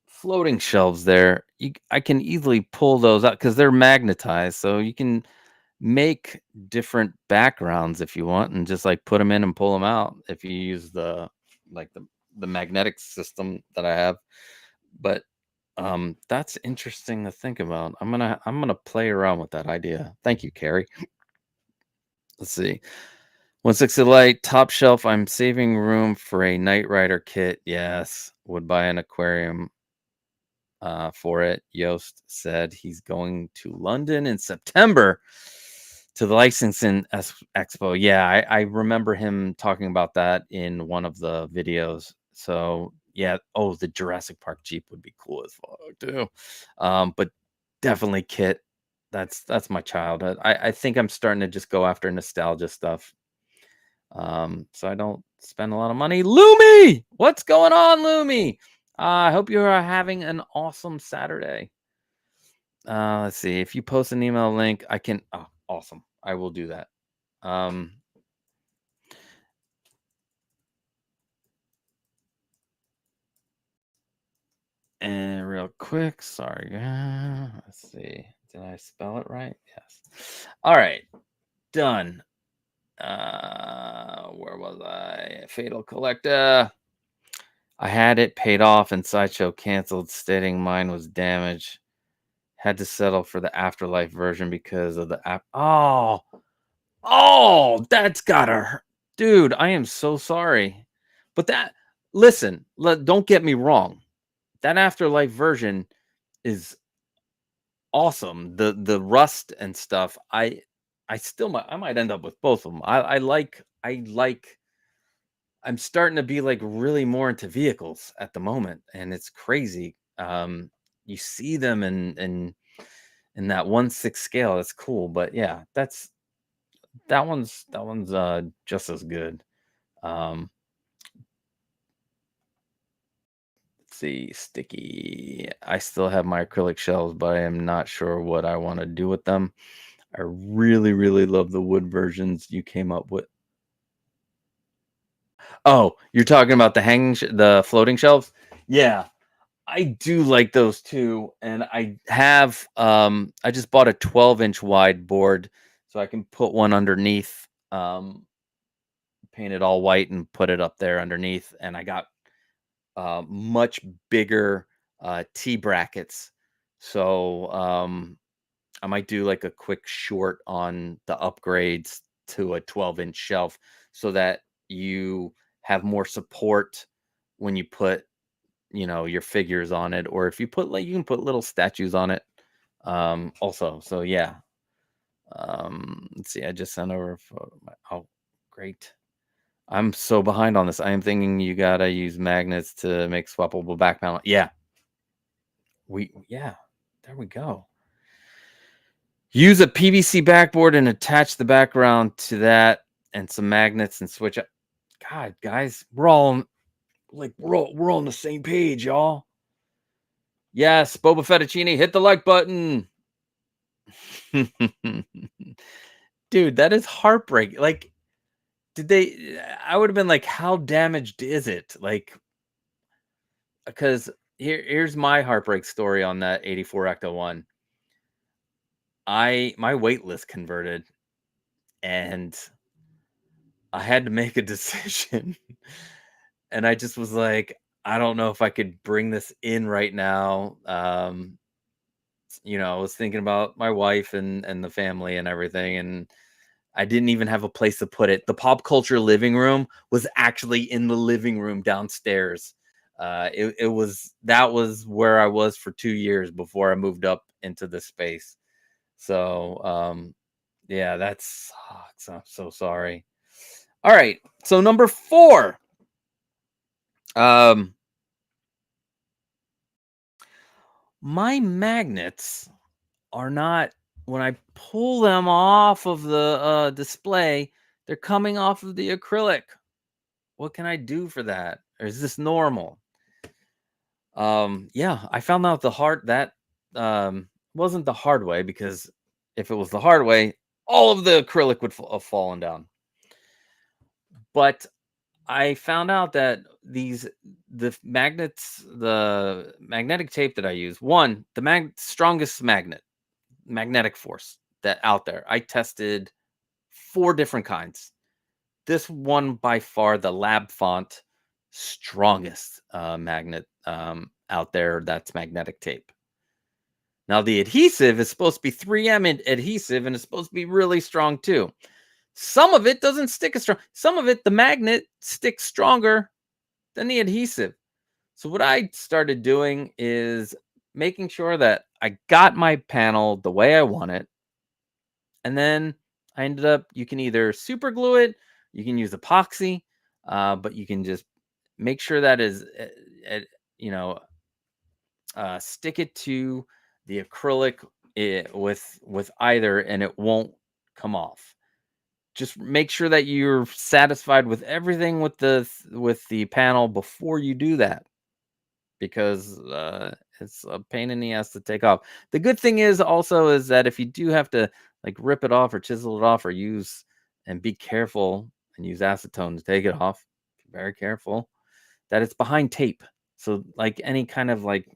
floating shelves there, I can easily pull those out because they're magnetized, so you can make different backgrounds if you want, and just like put them in and pull them out if you use like the magnetic system that I have. But that's interesting to think about. I'm gonna play around with that idea. Thank you, Carrie. Let's see. 160 light top shelf. I'm saving room for a Knight Rider kit. Yes, would buy an aquarium for it. Yost said he's going to London in September to the licensing expo. Yeah, I remember him talking about that in one of the videos. So yeah, oh, the Jurassic Park Jeep would be cool as fuck too. But definitely Kit. That's my childhood. I think I'm starting to just go after nostalgia stuff. So I don't spend a lot of money. Lumi, what's going on, Lumi? I hope you are having an awesome Saturday. Let's see. If you post an email link, I can. Oh, awesome. I will do that. Um, and real quick, sorry. Let's see. Did I spell it right? Yes. All right. Done. Where was I? Fatal Collector. I had it paid off and Sideshow canceled, stating mine was damaged. Had to settle for the Afterlife version because of the app. Oh, that's gotta hurt. Dude, I am so sorry. But listen, don't get me wrong. That Afterlife version is awesome. The rust and stuff. I might end up with both of them. I'm starting to be like really more into vehicles at the moment, and it's crazy. You see them in that 1/6 scale. It's cool, but yeah, that one's just as good. Um, let's see, sticky. I still have my acrylic shells, but I am not sure what I want to do with them. I really, really love the wood versions you came up with. Oh, you're talking about the floating shelves? Yeah, I do like those too. And I just bought a 12-inch wide board so I can put one underneath, paint it all white and put it up there underneath. And I got much bigger T brackets. So I might do like a quick short on the upgrades to a 12-inch shelf so that you have more support when you put, your figures on it, or if you put like you can put little statues on it also. So yeah. Let's see, I just sent over a photo. Oh, great. I'm so behind on this. I am thinking you gotta use magnets to make swappable back panel. Yeah. Yeah, there we go. Use a PVC backboard and attach the background to that and some magnets and switch up. God, guys, we're all on the same page, y'all. Yes, Boba Fettuccine, hit the like button. Dude, that is heartbreaking. Like, I would have been like, how damaged is it? Like, because here's my heartbreak story on that 84 Ecto one. My wait list converted and I had to make a decision. And I just was like, I don't know if I could bring this in right now. I was thinking about my wife and the family and everything, and I didn't even have a place to put it. The pop culture living room was actually in the living room downstairs. That was where I was for 2 years before I moved up into this space. So yeah, that sucks. I'm so sorry. All right, so number 4. Um, my magnets are not, when I pull them off of the display, they're coming off of the acrylic. What can I do for that? Or is this normal? Yeah, I found out that wasn't the hard way, because if it was the hard way, all of the acrylic would have fallen down. But I found out that the magnetic tape that I use, one, the strongest magnetic force that out there. I tested 4 different kinds. This one by far the lab font strongest magnet out there, that's magnetic tape. Now the adhesive is supposed to be 3M adhesive, and it's supposed to be really strong too. Some of it doesn't stick as strong. Some of it, the magnet sticks stronger than the adhesive. So what I started doing is making sure that I got my panel the way I want it. And then I ended up, you can either super glue it, you can use epoxy, but you can just make sure that is, you know, stick it to the acrylic with either, and it won't come off. Just make sure that you're satisfied with everything with the panel before you do that, because it's a pain in the ass to take off. The good thing is also is that if you do have to like rip it off or chisel it off or use, and be careful and use acetone to take it off, be very careful that it's behind tape. So like any kind of like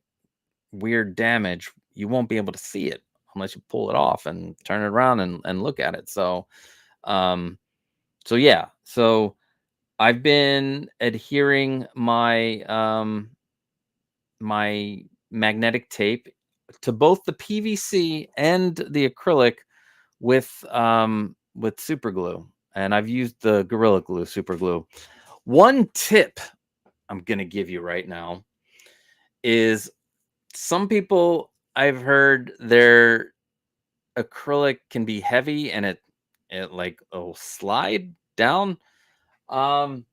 weird damage, you won't be able to see it unless you pull it off and turn it around and look at it. Um so yeah, so I've been adhering my magnetic tape to both the PVC and the acrylic with super glue, and I've used the Gorilla Glue super glue. One tip I'm gonna give you right now is, some people, I've heard, their acrylic can be heavy and it like will slide down. Um,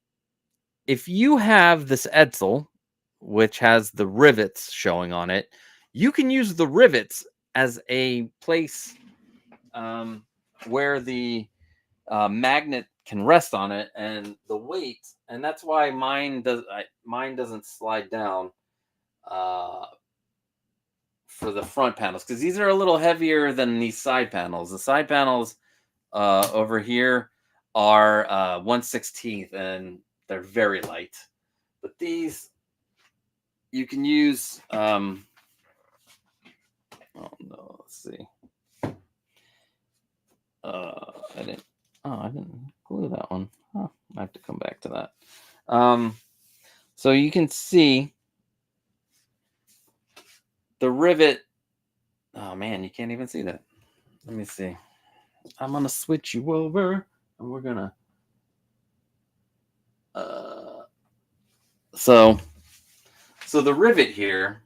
if you have this Edsel, which has the rivets showing on it, you can use the rivets as a place where the magnet can rest on it, and the weight, and that's why mine doesn't slide down uh, for the front panels, because these are a little heavier than these side panels. The side panels over here are 1/16, and they're very light. But these you can use. Oh no, let's see. I didn't. Oh, I didn't glue that one. Huh, I have to come back to that. So you can see the rivet. Oh man, you can't even see that. Let me see. I'm gonna switch you over, and we're gonna. So the rivet here,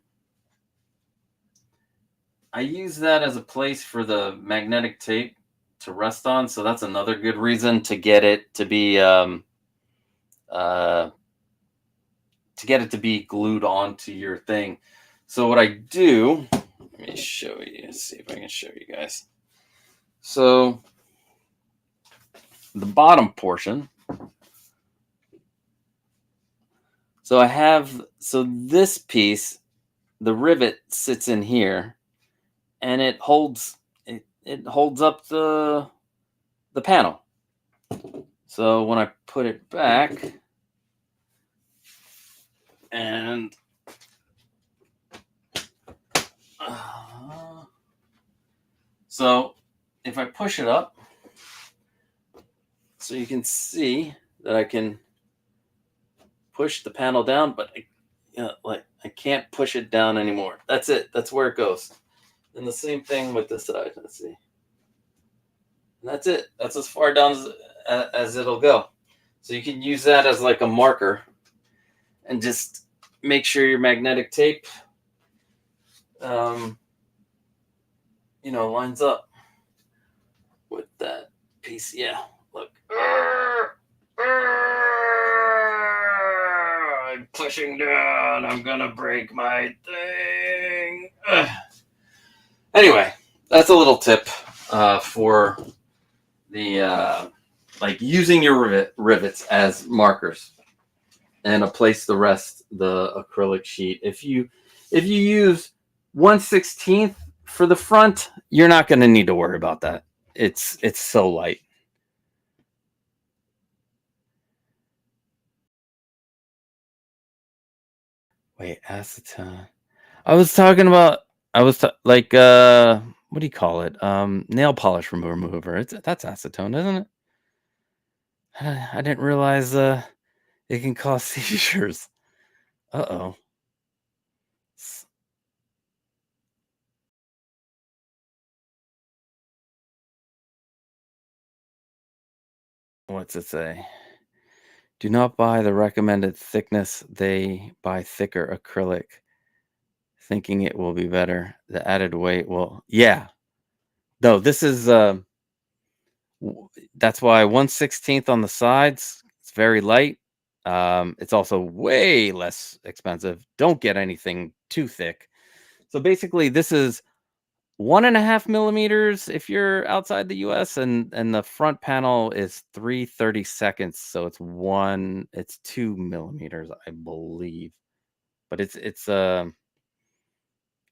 I use that as a place for the magnetic tape to rest on. So that's another good reason to get it to be glued onto your thing. So what I do, let me show you. See if I can show you guys. So the bottom portion. So I have, so this piece, the rivet sits in here, and it holds up the panel. So when I put it back, and so if I push it up, so you can see that I can push the panel down, but I can't push it down anymore. That's it. That's where it goes. And the same thing with this side. Let's see. And that's it. That's as far down as it'll go. So you can use that as like a marker, and just make sure your magnetic tape, lines up with that piece. Yeah, look. I'm pushing down. I'm gonna break my thing. Anyway, that's a little tip for the like using your rivets as markers and place the rest the acrylic sheet. If you use 1/16 for the front, you're not going to need to worry about that. It's so light. Wait, acetone. I was talking about. Like what do you call it? Nail polish remover. That's acetone, isn't it? I didn't realize it can cause seizures. Uh-oh. What's it say? Do not buy the recommended thickness. They buy thicker acrylic, thinking it will be better. The added weight will. Yeah. No, this is that's why 1/16 on the sides. It's very light. It's also way less expensive. Don't get anything too thick. So basically, this is 1.5 millimeters if you're outside the US, and the front panel is 3/32, so it's 2 millimeters, I believe. But it's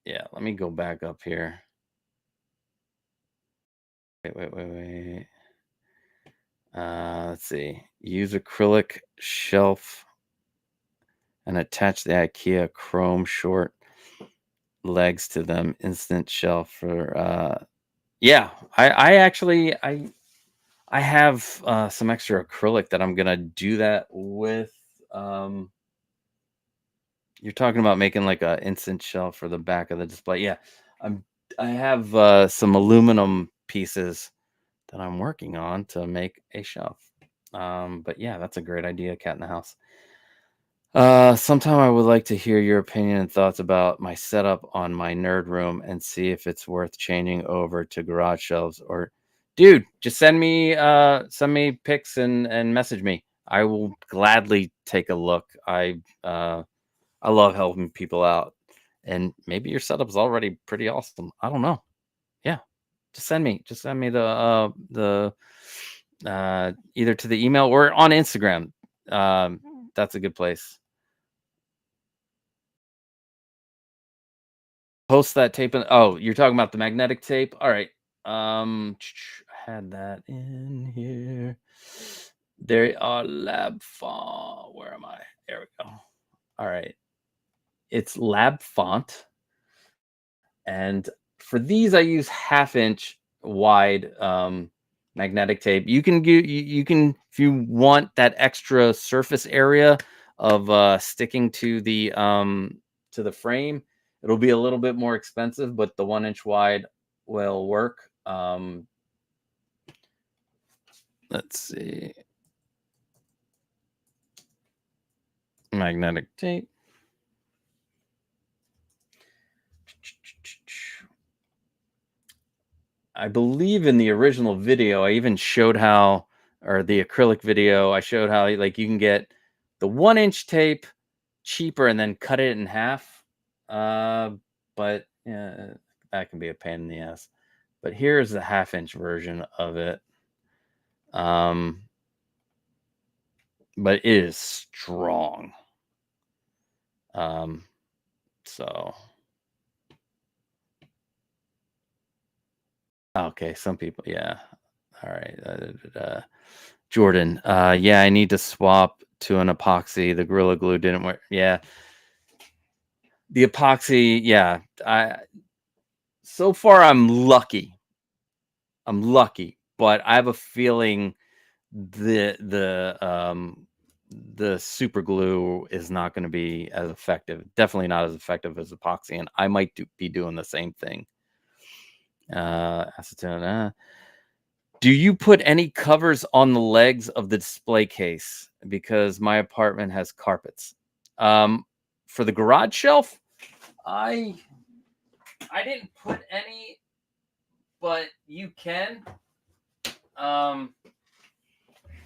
yeah, let me go back up here. Wait. Let's see. Use acrylic shelf and attach the IKEA chrome short legs to them. Instant shelf for yeah, I actually I have some extra acrylic that I'm gonna do that with. You're talking about making like a instant shelf for the back of the display. Yeah, I'm. I have some aluminum pieces that I'm working on to make a shelf. But yeah, that's a great idea, cat in the house. Sometime I would like to hear your opinion and thoughts about my setup on my nerd room and see if it's worth changing over to garage shelves or dude, just send me pics and message me. I will gladly take a look. I love helping people out. And maybe your setup is already pretty awesome. I don't know. Yeah. Just send me the either to the email or on Instagram. That's a good place. Post that tape in. Oh, you're talking about the magnetic tape. All right. I had that in here. There are lab font. Where am I? There we go. All right. It's lab font. And for these, I use 1/2 inch wide magnetic tape. You can, if you want that extra surface area of sticking to the frame, it'll be a little bit more expensive, but the 1 inch wide will work. Let's see. Magnetic tape. I believe in the original video, I even showed how, or the acrylic video, I showed how like you can get the 1 inch tape cheaper and then cut it in half. But yeah, that can be a pain in the ass. But here's the 1/2 inch version of it. But it is strong. So okay, some people, yeah. All right. Jordan, yeah, I need to swap to an epoxy. The Gorilla Glue didn't work. Yeah, the epoxy. Yeah, so far I'm lucky. I'm lucky, but I have a feeling the super glue is not going to be as effective. Definitely not as effective as epoxy, and I might be doing the same thing. Acetone. Do you put any covers on the legs of the display case? Because my apartment has carpets. for the garage shelf, I didn't put any, but you can.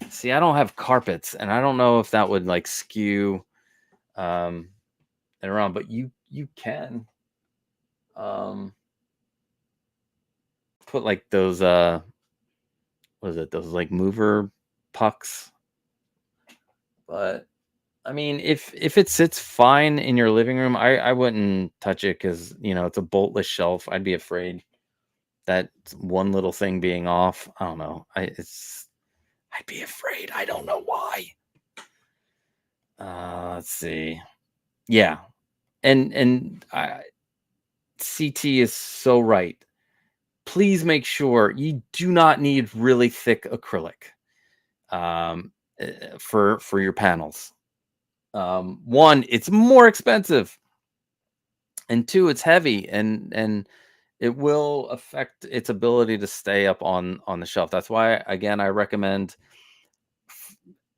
See, I don't have carpets, and I don't know if that would like skew it around, but you can put like those what is it, those like mover pucks. But I mean, if it sits fine in your living room, I wouldn't touch it because it's a boltless shelf. I'd be afraid that one little thing being off. I don't know. I'd be afraid. I don't know why. Let's see. Yeah, and CT is so right. Please make sure you do not need really thick acrylic for your panels. One, it's more expensive, and two, it's heavy, and it will affect its ability to stay up on the shelf. That's why, again, I recommend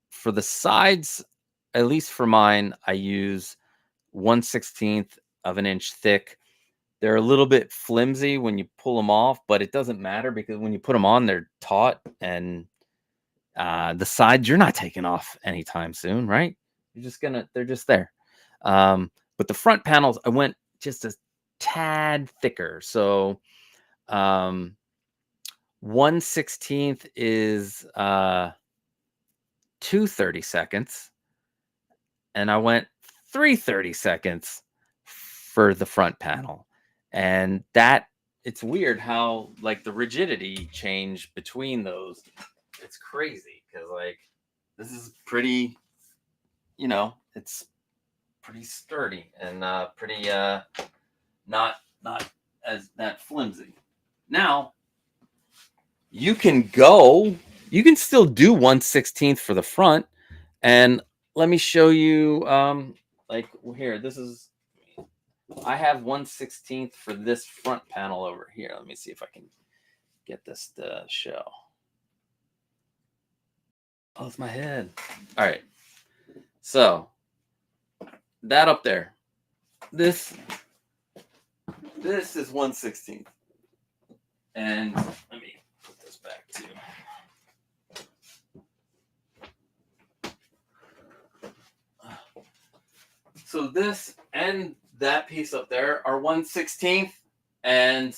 for the sides, at least for mine, I use 1/16 of an inch thick. They're a little bit flimsy when you pull them off, but it doesn't matter because when you put them on, they're taut, and the sides you're not taking off anytime soon, right? They're just there. But the front panels, I went just a tad thicker. So 1/16 is 2/32, and I went 3/32 for the front panel. And that it's weird how like the rigidity change between those. It's crazy because like this is pretty, it's pretty sturdy and pretty not as that flimsy. Now you can still do 1/16 for the front, and let me show you like here. I have 1/16 for this front panel over here. Let me see if I can get this to show. Oh, it's my head. All right. So that up there, this is 1/16. And let me put this back too. So this and that piece up there are 1/16, and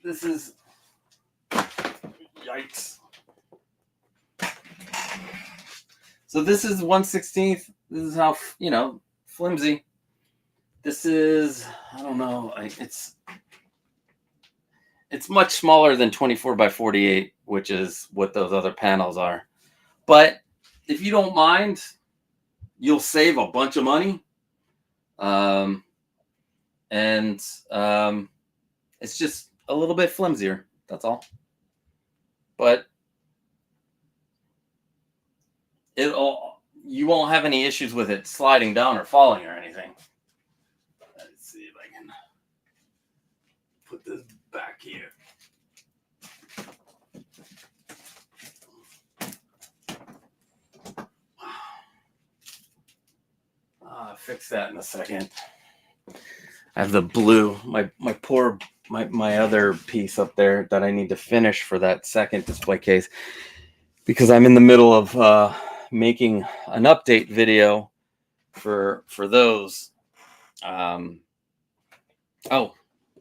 this is yikes. So this is 1/16. This is how flimsy. This is, I don't know. It's much smaller than 24x48, which is what those other panels are. But if you don't mind, you'll save a bunch of money. And it's just a little bit flimsier. That's all. But you won't have any issues with it sliding down or falling or anything. Let's see if I can put this back here. I'll fix that in a second. I have the blue, my other piece up there that I need to finish for that second display case, because I'm in the middle of making an update video for those. Oh,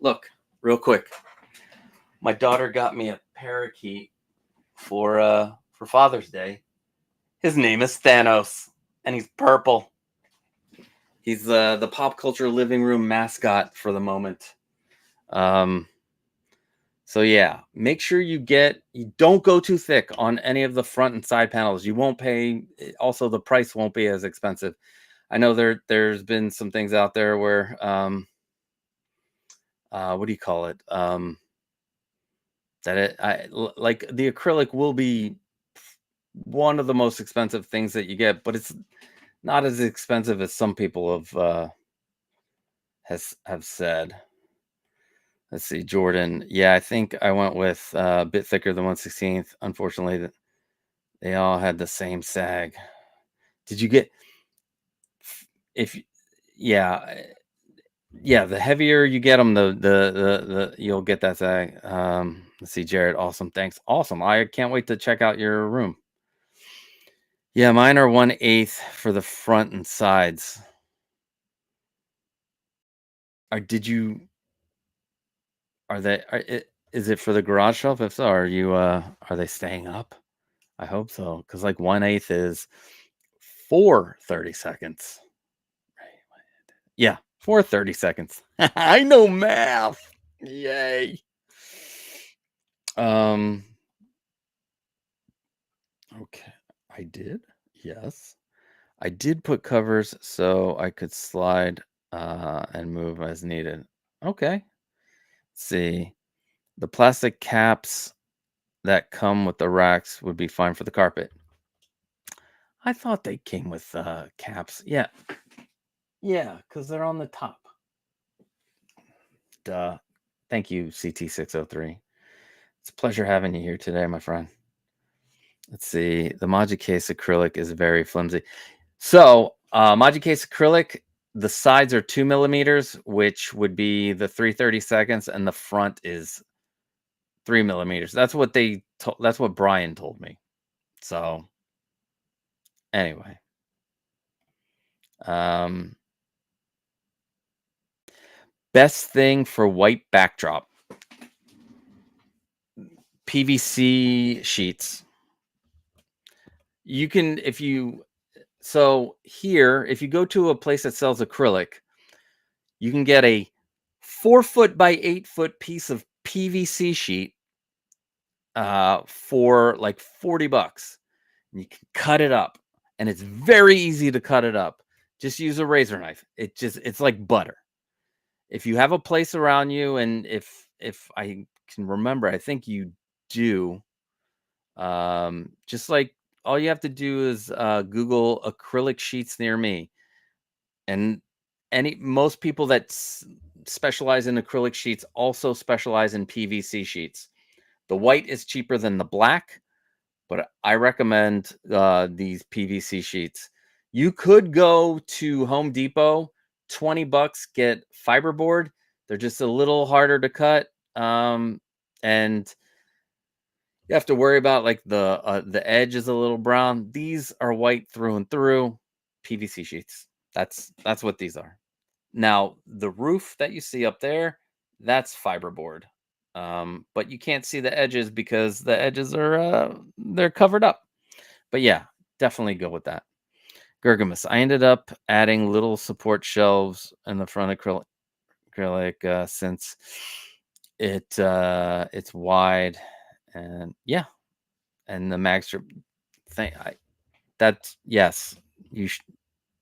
look, real quick. My daughter got me a parakeet for Father's Day. His name is Thanos, and he's purple. He's the pop culture living room mascot for the moment. So yeah, make sure you don't go too thick on any of the front and side panels. You won't pay. Also, the price won't be as expensive. I know there's been some things out there where what do you call it? Like the acrylic will be one of the most expensive things that you get, but it's not as expensive as some people have said. Let's see, Jordan. Yeah, I think I went with a bit thicker than 1/16. Unfortunately, they all had the same sag. Did you get if yeah, yeah, the heavier you get them, the you'll get that sag. Let's see, Jared. Awesome, thanks. Awesome. I can't wait to check out your room. Yeah, mine are 1/8 for the front and sides. Did you? Are they? Is it for the garage shelf? If so, are you? Are they staying up? I hope so, because like 1/8 is 4 30 seconds. Yeah, 4 30 seconds. I know math. Yay. Um. Okay, I did. Yes, I did put covers so I could slide and move as needed. Okay. Let's see. The plastic caps that come with the racks would be fine for the carpet. I thought they came with caps. Yeah. Yeah, because they're on the top. Duh. Thank you, CT603. It's a pleasure having you here today, my friend. Let's see. The Case acrylic is very flimsy. So, Case acrylic, the sides are 2 millimeters, which would be the 3/32, and the front is 3 millimeters. That's what that's what Brian told me. So, anyway, um, best thing for white backdrop: PVC sheets. You can, if you so here, if you go to a place that sells acrylic, you can get a 4 foot by 8 foot piece of PVC sheet for like $40. And you can cut it up, and it's very easy to cut it up. Just use a razor knife. It's like butter. If you have a place around you, and if I can remember, I think you do. Just like all you have to do is Google acrylic sheets near me, and most people that specialize in acrylic sheets also specialize in PVC sheets. The white is cheaper than the black, but I recommend these PVC sheets. You could go to Home Depot, $20, get fiberboard. They're just a little harder to cut, and you have to worry about like the edge is a little brown. These are white through and through. PVC sheets. That's what these are. Now, the roof that you see up there, that's fiberboard. But you can't see the edges because the edges are they're covered up. But yeah, definitely go with that. Gergamus. I ended up adding little support shelves in the front acrylic since it's wide, and yeah, and the mag strip thing. That's yes, you should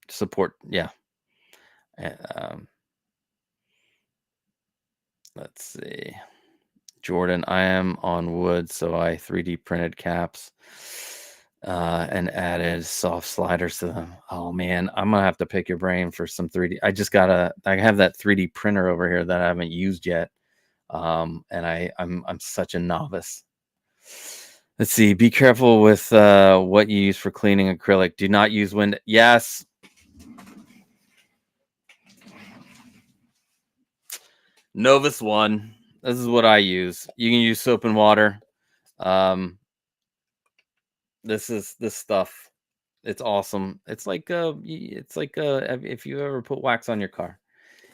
support. Yeah. Um, let's see. Jordan, I am on wood, so I 3D printed caps and added soft sliders to them. Oh man, I'm gonna have to pick your brain for some 3D. I have that 3D printer over here that I haven't used yet. And I'm such a novice. Let's see. Be careful with what you use for cleaning acrylic. Do not use wind. Yes. Novus One. This is what I use. You can use soap and water. This stuff. It's awesome. It's like if you ever put wax on your car,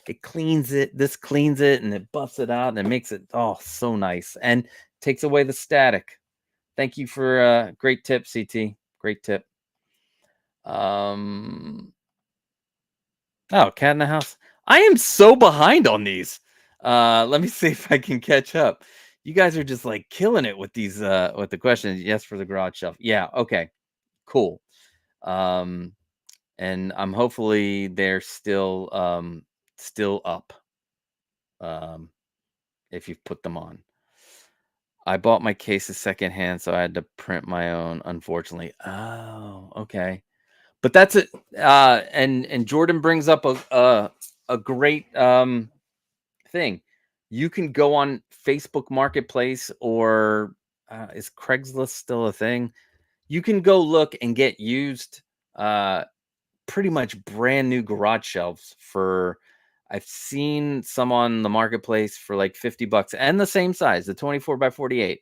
it cleans it. This cleans it and it buffs it out and it makes it so nice and takes away the static. Thank you for great tip, CT. Great tip. Cat in the House. I am so behind on these. Let me see if I can catch up. You guys are just like killing it with these with the questions. Yes, for the garage shelf. Yeah, okay. Cool. And I'm hopefully they're still up. If you've put them on. I bought my cases secondhand, so I had to print my own, unfortunately. Oh, okay. But that's it. And Jordan brings up a great thing. You can go on Facebook Marketplace, or is Craigslist still a thing? You can go look and get used pretty much brand new garage shelves for I've seen some on the marketplace for like $50 and the same size, the 24 by 48.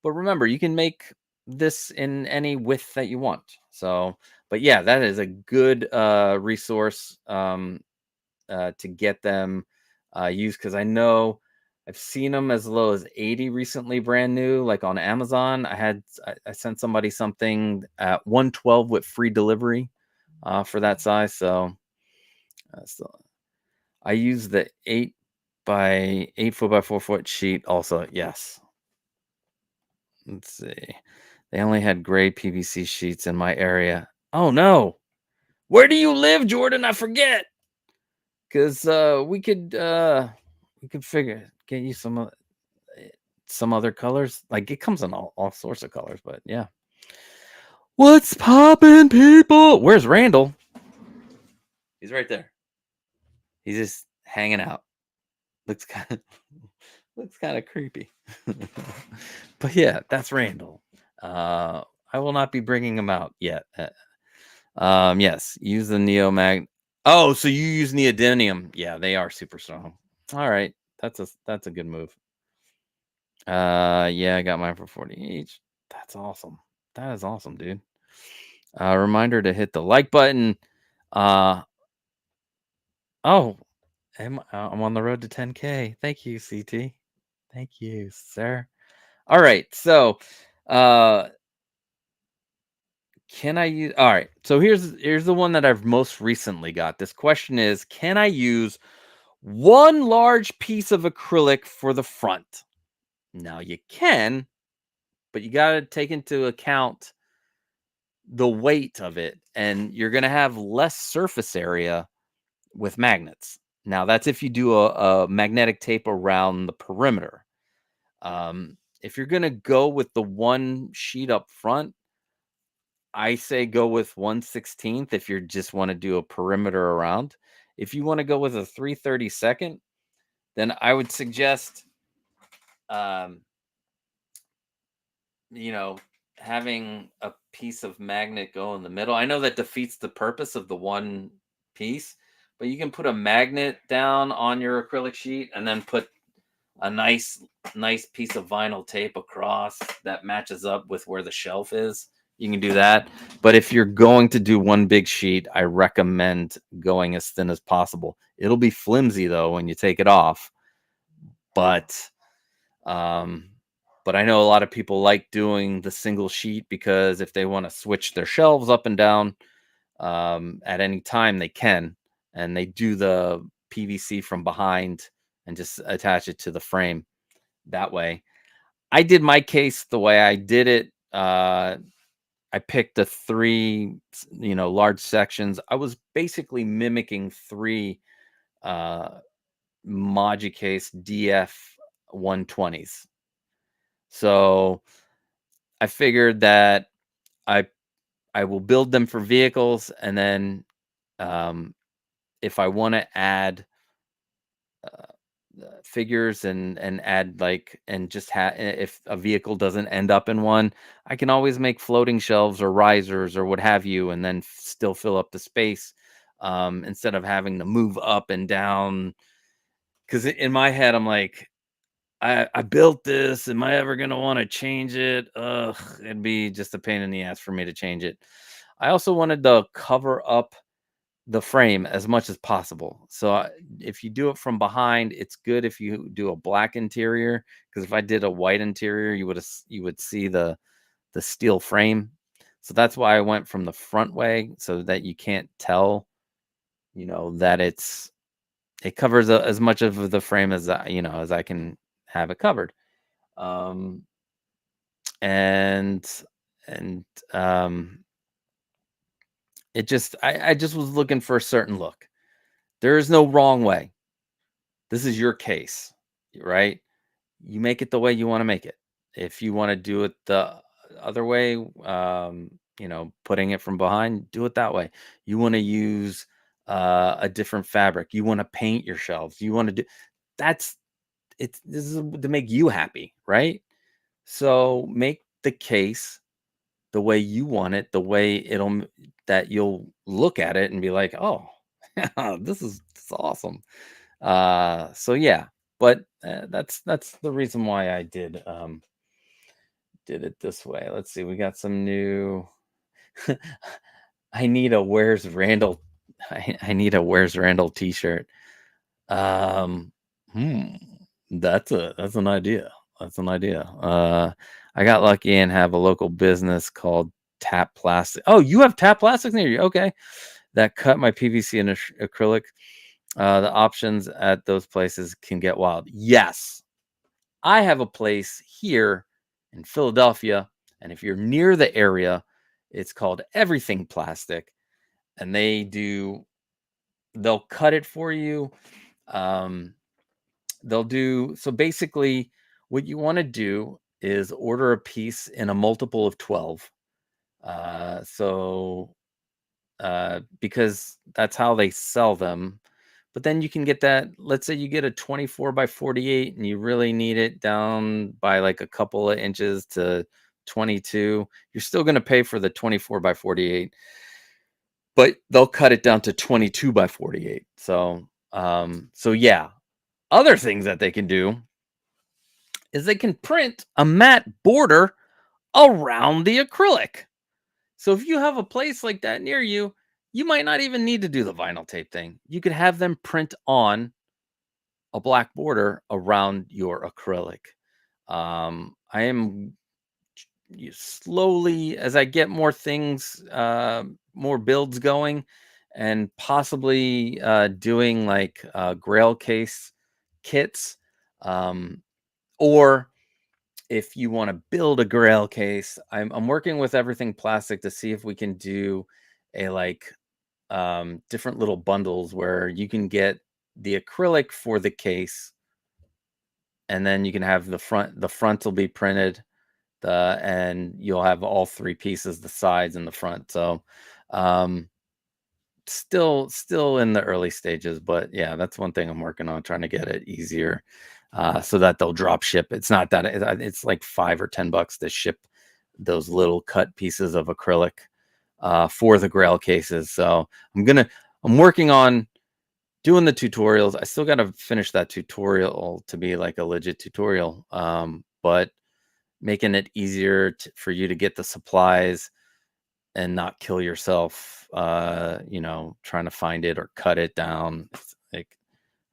But remember, you can make this in any width that you want. So, but yeah, that is a good resource to get them used, because I know I've seen them as low as 80 recently, brand new, like on Amazon. I sent somebody something at 112 with free delivery for that size. So I use the 8 by 8 foot by 4 foot sheet also. Yes. Let's see. They only had gray PVC sheets in my area. Oh no. Where do you live, Jordan? I forget. Cause we could figure get you some other colors. Like it comes in all sorts of colors, but yeah. What's poppin', people? Where's Randall? He's right there. He's just hanging out. Looks kind of looks kind of creepy. But yeah, that's Randall. I will not be bringing him out yet. Yes, use the Neomag. Oh, so you use neodymium? Yeah, they are super strong. All right, that's a good move. Yeah, I got mine for 40 each. That's awesome. That is awesome, dude. Reminder to hit the like button. Uh, oh, I'm on the road to 10K. Thank you, CT. Thank you, sir. All right, so uh can I use all right, so here's the one that I've most recently got. This question is, can I use one large piece of acrylic for the front? Now you can, but you got to take into account the weight of it, and you're going to have less surface area with magnets. Now that's if you do a magnetic tape around the perimeter. If you're going to go with the one sheet up front, I say go with 1/16 if you just want to do a perimeter around. If you want to go with a 3/32, then I would suggest, um, you know, having a piece of magnet go in the middle. I know that defeats the purpose of the one piece, but you can put a magnet down on your acrylic sheet and then put a nice piece of vinyl tape across that matches up with where the shelf is. You can do that. But if you're going to do one big sheet, I recommend going as thin as possible. It'll be flimsy though when you take it off. But um but I know a lot of people like doing the single sheet because if they want to switch their shelves up and down at any time, they can. And they do the PVC from behind and just attach it to the frame that way. I did my case the way I did it. I picked the three, large sections. I was basically mimicking three uh, Case DF 120s. So I figured that I I will build them for vehicles, and then um, if I want to add uh, figures and add like and just if a vehicle doesn't end up in one, I can always make floating shelves or risers or what have you, and then still fill up the space instead of having to move up and down. Because in my head, I'm like, I built this. Am I ever gonna want to change it? Ugh, it'd be just a pain in the ass for me to change it. I also wanted to cover up the frame as much as possible. So if you do it from behind, it's good if you do a black interior, because if I did a white interior, you would see the steel frame. So that's why I went from the front way, so that you can't tell, that it covers as much of the frame as as I can have it covered. Um and and it just I just was looking for a certain look. There is no wrong way. This is your case, right? You make it the way you want to make it. If you want to do it the other way, putting it from behind, do it that way. You want to use a different fabric. You want to paint your shelves. You want to do that's this is to make you happy, right? So make the case the way you want it, the way that you'll look at it and be like, oh, this is awesome. So yeah, but that's the reason why I did it this way. Let's see, we got some new. I need a Where's Randall. I need a Where's Randall T-shirt. Um, hmm, that's an idea. That's an idea. I got lucky and have a local business called Tap Plastic. Oh, you have Tap Plastics near you? Okay, that cut my PVC and acrylic. The options at those places can get wild. Yes, I have a place here in Philadelphia, and if you're near the area, it's called Everything Plastic, and they'll cut it for you. Um, they'll do so basically what you want to do is order a piece in a multiple of 12. Because that's how they sell them. But then you can get that. Let's say you get a 24 by 48 and you really need it down by like a couple of inches to 22. You're still going to pay for the 24 by 48, but they'll cut it down to 22 by 48. So yeah, other things that they can do is they can print a matte border around the acrylic. So if you have a place like that near you, you might not even need to do the vinyl tape thing. You could have them print on a black border around your acrylic. I am slowly, as I get more things, more builds going, and possibly doing like Grail case kits, or if you want to build a Grail case, I'm working with Everything Plastic to see if we can do a like different little bundles where you can get the acrylic for the case, and then you can have the front. The front will be printed, and you'll have all three pieces, the sides and the front. So um, still in the early stages, but yeah, that's one thing I'm working on, trying to get it easier, so that they'll drop ship. It's not that it's like $5 or $10 to ship those little cut pieces of acrylic for the Grail cases. So I'm working on doing the tutorials. I still got to finish that tutorial to be like a legit tutorial, but making it easier for you to get the supplies and not kill yourself, trying to find it or cut it down. It's like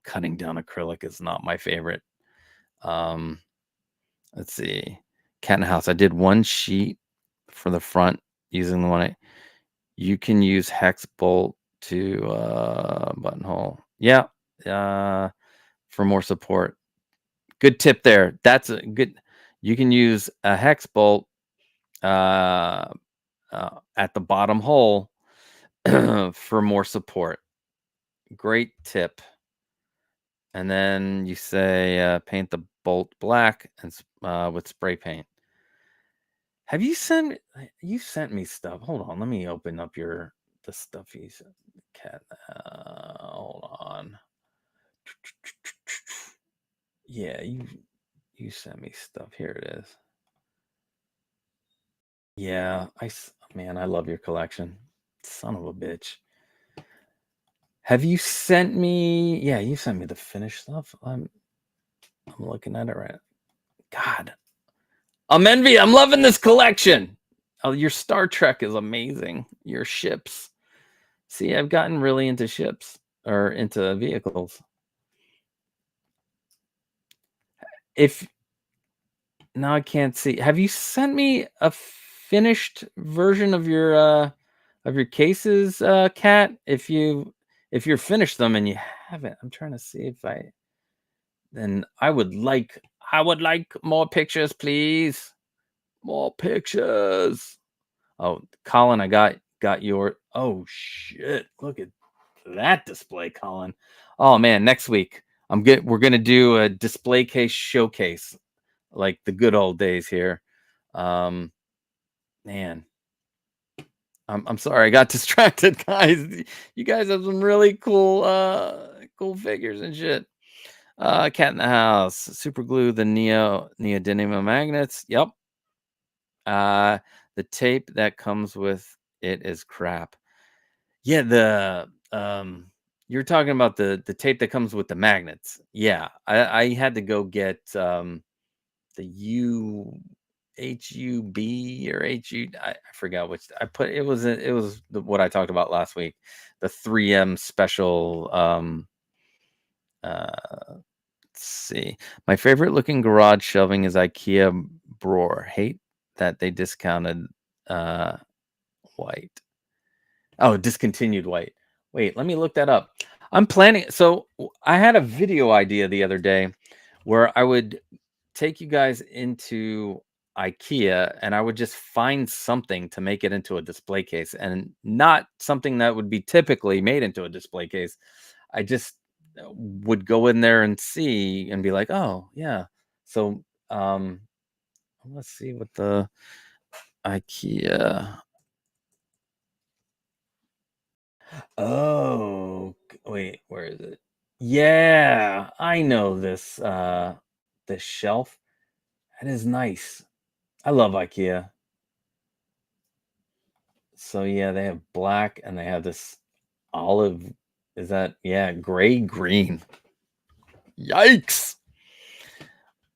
cutting down acrylic is not my favorite. Um, let's see. Cat in the House. I did one sheet for the front using the one. You can use hex bolt to buttonhole. Yeah. For more support. Good tip there. That's a good. You can use a hex bolt at the bottom hole for more support. Great tip. And then you say paint the bolt black and with spray paint. Have you sent me stuff? Hold on, let me open up the stuff you sent. Cat. Hold on. Yeah, you sent me stuff. Here it is. Yeah, man, I love your collection. Son of a bitch. Have you sent me? Yeah, you sent me the finished stuff. I'm looking at it right. God, I'm envy. I'm loving this collection. Oh, your Star Trek is amazing. Your ships. See, I've gotten really into ships or into vehicles. If now I can't see. Have you sent me a finished version of your cases, Cat? If you're finished them and you haven't, I'm trying to see if then I would like more pictures, please. More pictures. Oh, Colin, I got your. Oh shit! Look at that display, Colin. Oh man, next week we're gonna do a display case showcase, like the good old days here. Um, man, I'm sorry I got distracted, guys. You guys have some really cool figures and shit. Cat in the House, super glue the neodymium magnets. Yep. Uh, the tape that comes with it is crap. Yeah, you're talking about the tape that comes with the magnets. Yeah, I had to go get the HUB or HU. I forgot which I put. It was what I talked about last week. The 3M special. Let's see. My favorite looking garage shelving is IKEA Broer. Hate that they discounted uh white. Oh, discontinued white. Wait, let me look that up. I'm planning. So I had a video idea the other day where I would take you guys into IKEA and I would just find something to make it into a display case, and not something that would be typically made into a display case. I just would go in there and see and be like, "Oh, yeah." So, let's see what the IKEA. Oh, wait, where is it? Yeah, I know this shelf. That is nice. I love IKEA. So yeah, they have black and they have this olive. Is that, yeah, gray green. Yikes.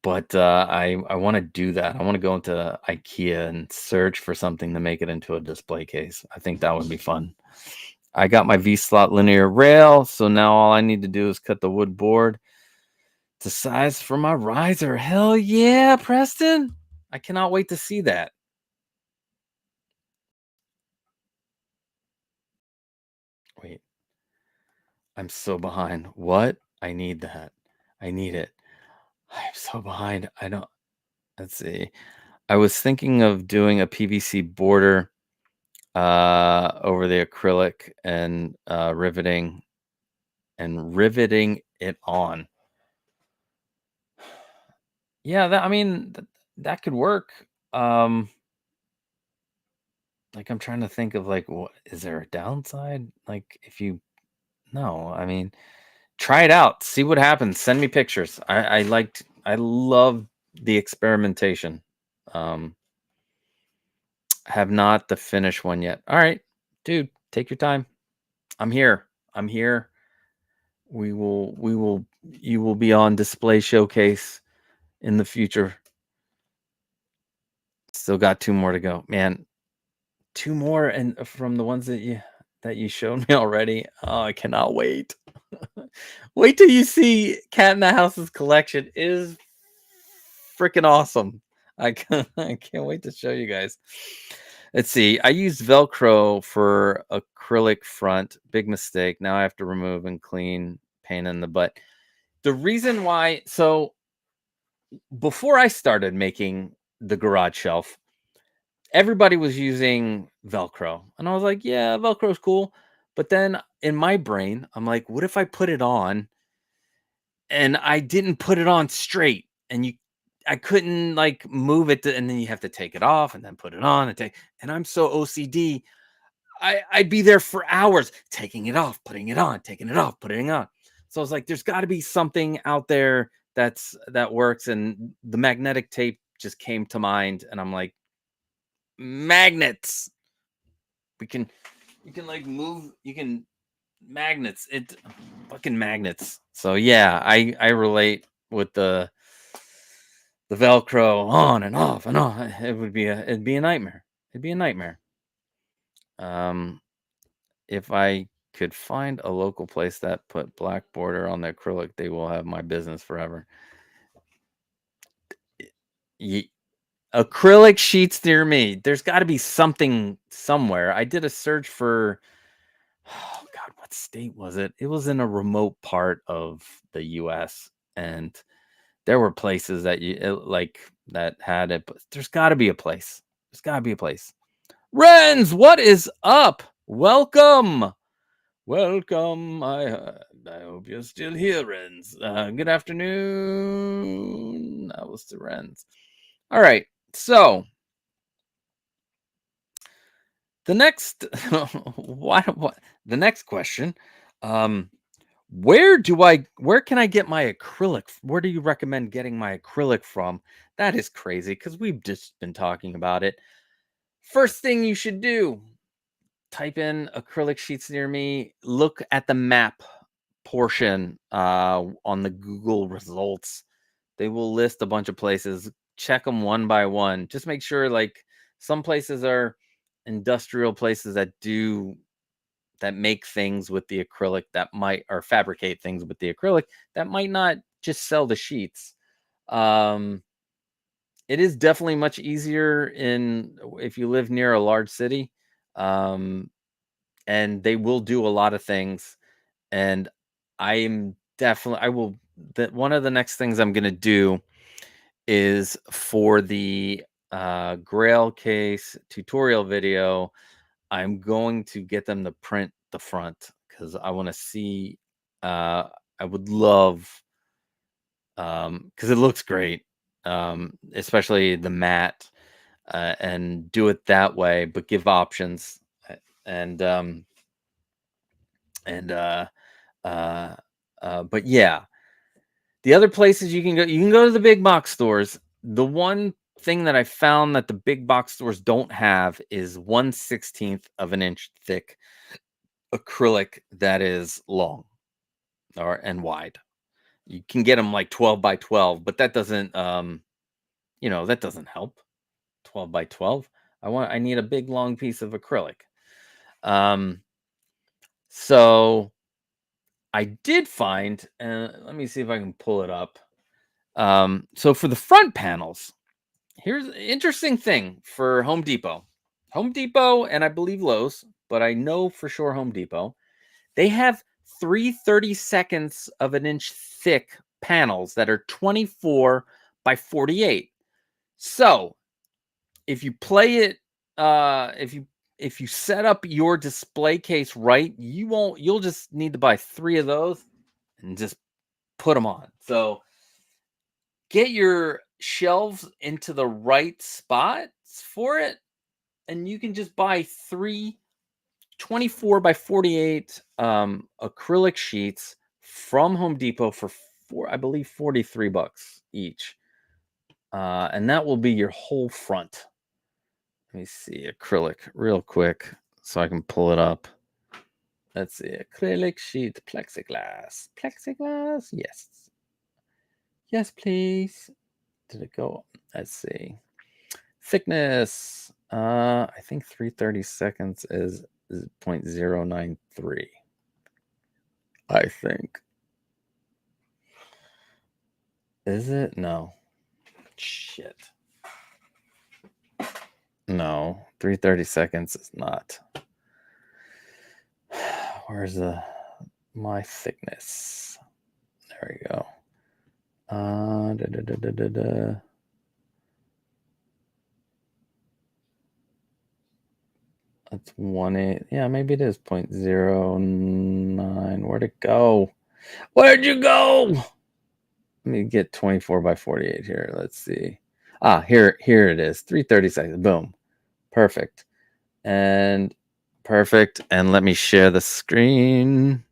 But I want to do that. I want to go into IKEA and search for something to make it into a display case. I think that would be fun. I got my V-slot linear rail, so now all I need to do is cut the wood board to size for my riser. Hell yeah, Preston. I cannot wait to see that. Wait, I'm so behind. What? I need that. I need it. I'm so behind. I don't. Let's see. I was thinking of doing a PVC border over the acrylic and riveting it on. Yeah, I mean that could work. Um, like I'm trying to think of like what is there a downside? Like if you no, I mean try it out, see what happens. Send me pictures. I love the experimentation. Um, have not the finished one yet. All right, dude, take your time. I'm here. I'm here. You will be on display showcase in the future. Still got two more to go. Man, two more and from the ones that you showed me already. Oh, I cannot wait. Wait till you see Cat in the House's collection. It is freaking awesome. I can't wait to show you guys. Let's see. I used Velcro for acrylic front. Big mistake. Now I have to remove and clean, pain in the butt. The reason why, so before I started making the garage shelf, everybody was using Velcro. And I was like, yeah, Velcro's cool. But then in my brain, I'm like, what if I put it on and I didn't put it on straight, and I couldn't like move it and then you have to take it off and then put it on and I'm so OCD. I'd be there for hours taking it off, putting it on, taking it off, putting it on. So I was like, there's got to be something out there that works, and the magnetic tape just came to mind, and I'm like, magnets. We can you can like move, you can magnets, it fucking magnets. So yeah, I relate with the Velcro on and off and on. It'd be a nightmare. It'd be a nightmare. Um, if I could find a local place that put black border on the acrylic, they will have my business forever. Ye- Acrylic sheets near me. There's got to be something somewhere. I did a search for, oh God, what state was it? It was in a remote part of the U.S. and there were places like that had it, but there's got to be a place. There's got to be a place. Renz, what is up? Welcome. Welcome. I hope you're still here, Renz. Good afternoon. That was to Renz. All right. So the next what the next question. Um where can I get my acrylic? Where do you recommend getting my acrylic from? That is crazy because we've just been talking about it. First thing you should do, type in acrylic sheets near me, look at the map portion on the Google results. They will list a bunch of places. Check them one by one. Just make sure, like, some places are industrial places that make things with the acrylic that might, or fabricate things with the acrylic that might not just sell the sheets. It is definitely much easier if you live near a large city, and they will do a lot of things. And I will. That one of the next things I'm going to do is for the Grail case tutorial video. I'm going to get them to print the front because I want to see. I would love, because it looks great, especially the matte, and do it that way, but give options. And and but yeah, the other places you can go to the big box stores. The one thing that I found that the big box stores don't have is 1/16 of an inch thick acrylic that is long and wide. You can get them like 12 by 12, but that doesn't that doesn't help. 12 by 12. I need a big long piece of acrylic. So I did find, and let me see if I can pull it up. So for the front panels, here's an interesting thing for Home Depot. Home Depot and I believe Lowe's, but I know for sure Home Depot. They have 3/32 of an inch thick panels that are 24 by 48. So if you play it, if you set up your display case right, you'll just need to buy 3 of those and just put them on. So get your shelves into the right spots for it, and you can just buy 3 24 by 48 acrylic sheets from Home Depot for I believe $43 each. And that will be your whole front. Let me see acrylic real quick so I can pull it up. Let's see, acrylic sheet, plexiglass. Plexiglass, yes. Yes, please. Did it go? Let's see. Thickness. I think 3/32 is 0.093. I think. Is it? No. Shit. No. 3/32 is not. Where's my thickness? There we go. That's 1/8. Yeah, maybe it is 0.09. Where'd it go? Where'd you go? Let me get 24 by 48 here. Let's see. Here it is. 3/32. Boom. Perfect. And perfect. And let me share the screen.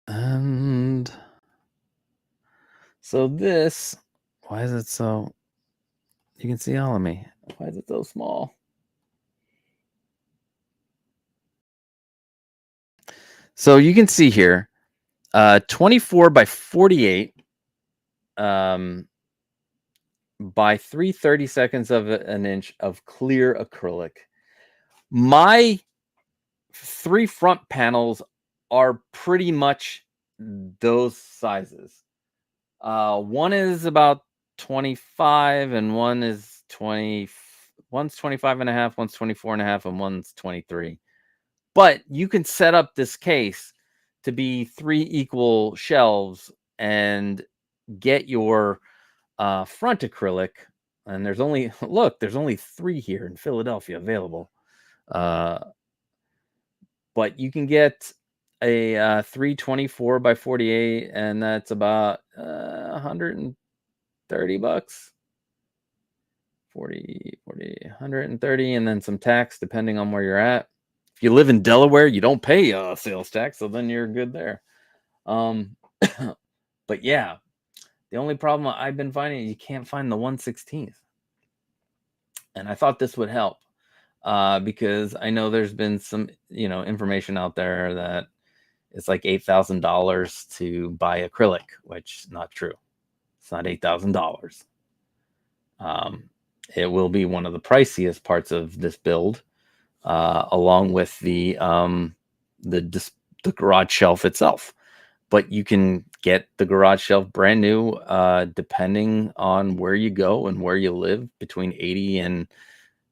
And so this, why is it so, you can see all of me. Why is it so small? So you can see here, 24 by 48 by 3/32 of an inch of clear acrylic. My 3 front panels are pretty much those sizes. One is about 25 and one is 20. One's 25 and a half, one's 24 and a half, and one's 23. But you can set up this case to be 3 equal shelves and get your front acrylic. And there's only 3 here in Philadelphia available. But you can get a 3/24 by 48, and that's about $130. 40, 130, and then some tax depending on where you're at. If you live in Delaware, you don't pay sales tax, so then you're good there. But yeah, The only problem I've been finding is you can't find the 1/16th. And I thought this would help because I know there's been some, information out there that it's like $8,000 to buy acrylic, which is not true. It's not $8,000. Um, it will be one of the priciest parts of this build, along with the the garage shelf itself. But you can get the garage shelf brand new, depending on where you go and where you live, between 80 and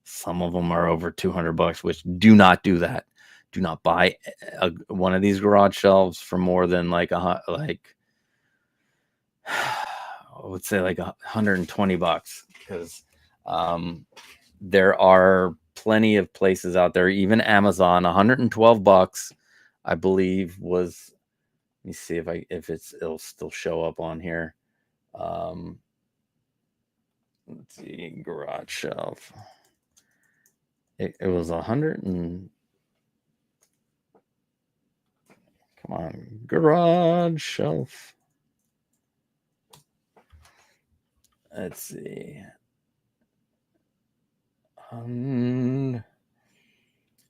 some of them are over $200, which do not do that. Do not buy one of these garage shelves for more than like I would say like $120, because there are plenty of places out there, even Amazon. $112, I believe, was. Let me see if it'll still show up on here. Let's see, garage shelf. It was 100 and come on, garage shelf. Let's see.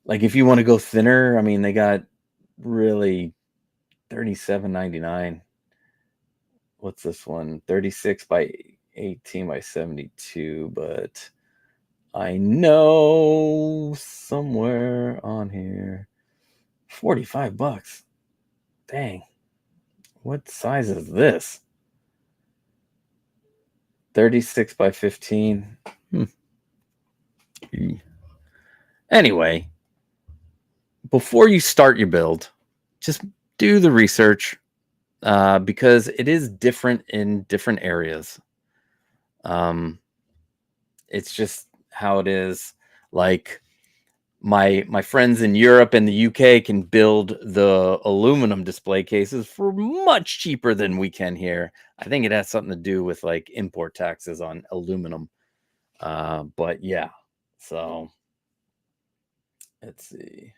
Like if you want to go thinner, I mean, they got really $37.99. What's this one? 36 by 18 by 72, but I know somewhere on here $45. Dang. What size is this? 36 by 15. Anyway, before you start your build, just do the research, because it is different in different areas. It's just how it is. Like my friends in Europe and the UK can build the aluminum display cases for much cheaper than we can here. I think it has something to do with like import taxes on aluminum. But yeah, so let's see.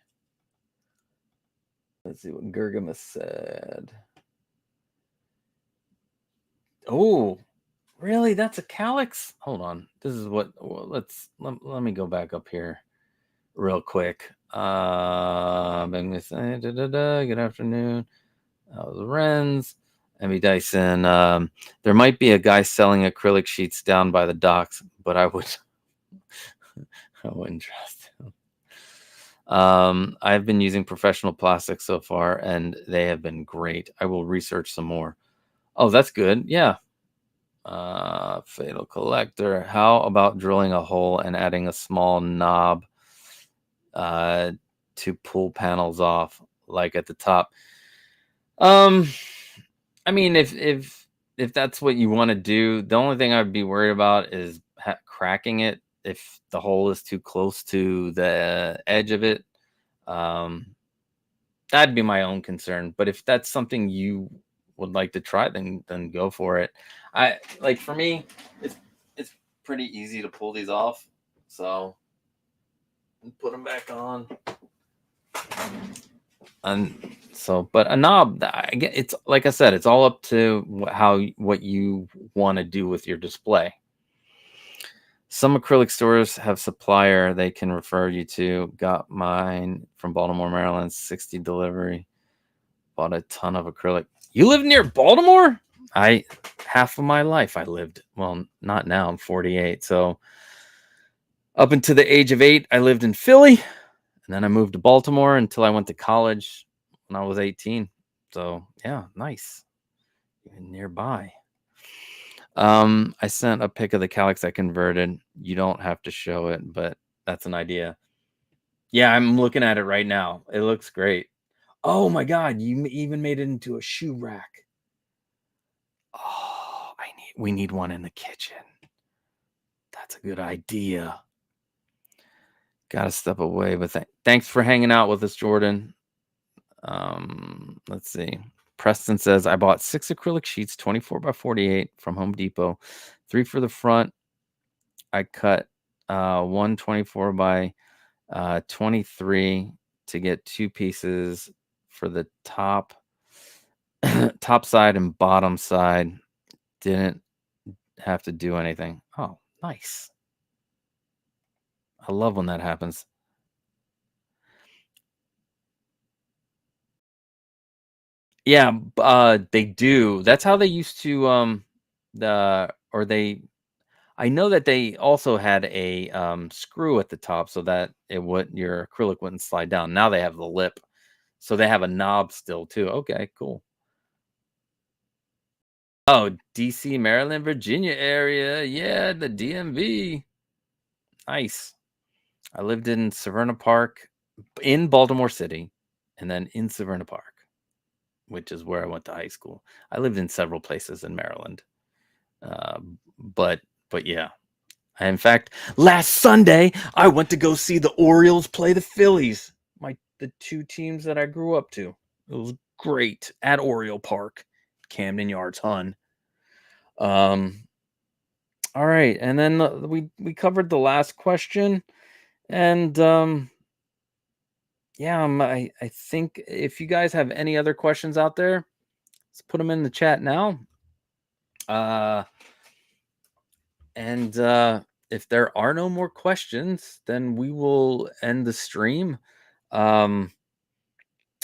Let's see what Gergamus said. Oh, really? That's a calyx? Hold on. This is what. Well, let me go back up here real quick. Good afternoon. That was Renz. Emmy Dyson. There might be a guy selling acrylic sheets down by the docks, but I wouldn't trust him. I've been using professional plastics so far, and they have been great. I will research some more. Oh, that's good. Yeah. Fatal collector. How about drilling a hole and adding a small knob to pull panels off, like at the top? I mean, if that's what you want to do, the only thing I'd be worried about is cracking it if the hole is too close to the edge of it. That'd be my own concern. But if that's something you would like to try, then go for it. I like, for me, it's pretty easy to pull these off. So put them back on. And so, but a knob, it's like I said, it's all up to what you want to do with your display. Some acrylic stores have supplier they can refer you to. Got mine from Baltimore, Maryland. 60 delivery. Bought a ton of acrylic. You live near Baltimore? Half of my life I lived. Well, not now. I'm 48. So up until the age of 8, I lived in Philly. And then I moved to Baltimore until I went to college when I was 18. So yeah, nice. Even nearby. I sent a pic of the calyx I converted. You don't have to show it, but that's an idea. Yeah, I'm looking at it right now. It looks great. Oh my God, you even made it into a shoe rack. Oh, we need one in the kitchen. That's a good idea. Gotta step away, but thanks for hanging out with us, Jordan. Let's see. Preston says, I bought 6 acrylic sheets, 24 by 48 from Home Depot, 3 for the front. I cut 1 24 by 23 to get 2 pieces for the top side and bottom side Didn't have to do anything. Oh, nice. I love when that happens. Yeah, they do. That's how they used to the or they I know that they also had a screw at the top so that it would your acrylic wouldn't slide down. Now they have the lip. So they have a knob still too. Okay, cool. Oh, DC, Maryland, Virginia area. Yeah, the DMV. Nice. I lived in Severna Park in Baltimore City and then in Severna Park, which is where I went to high school. I lived in several places in Maryland. Uh, but but yeah. In fact, last Sunday I went to go see the Orioles play the Phillies. The two teams that I grew up to. It was great at Oriole Park, Camden Yards, Hun. Um, all right, and then we covered the last question, and yeah, I think if you guys have any other questions out there, let's put them in the chat now. Uh, and if there are no more questions, then we will end the stream. Um,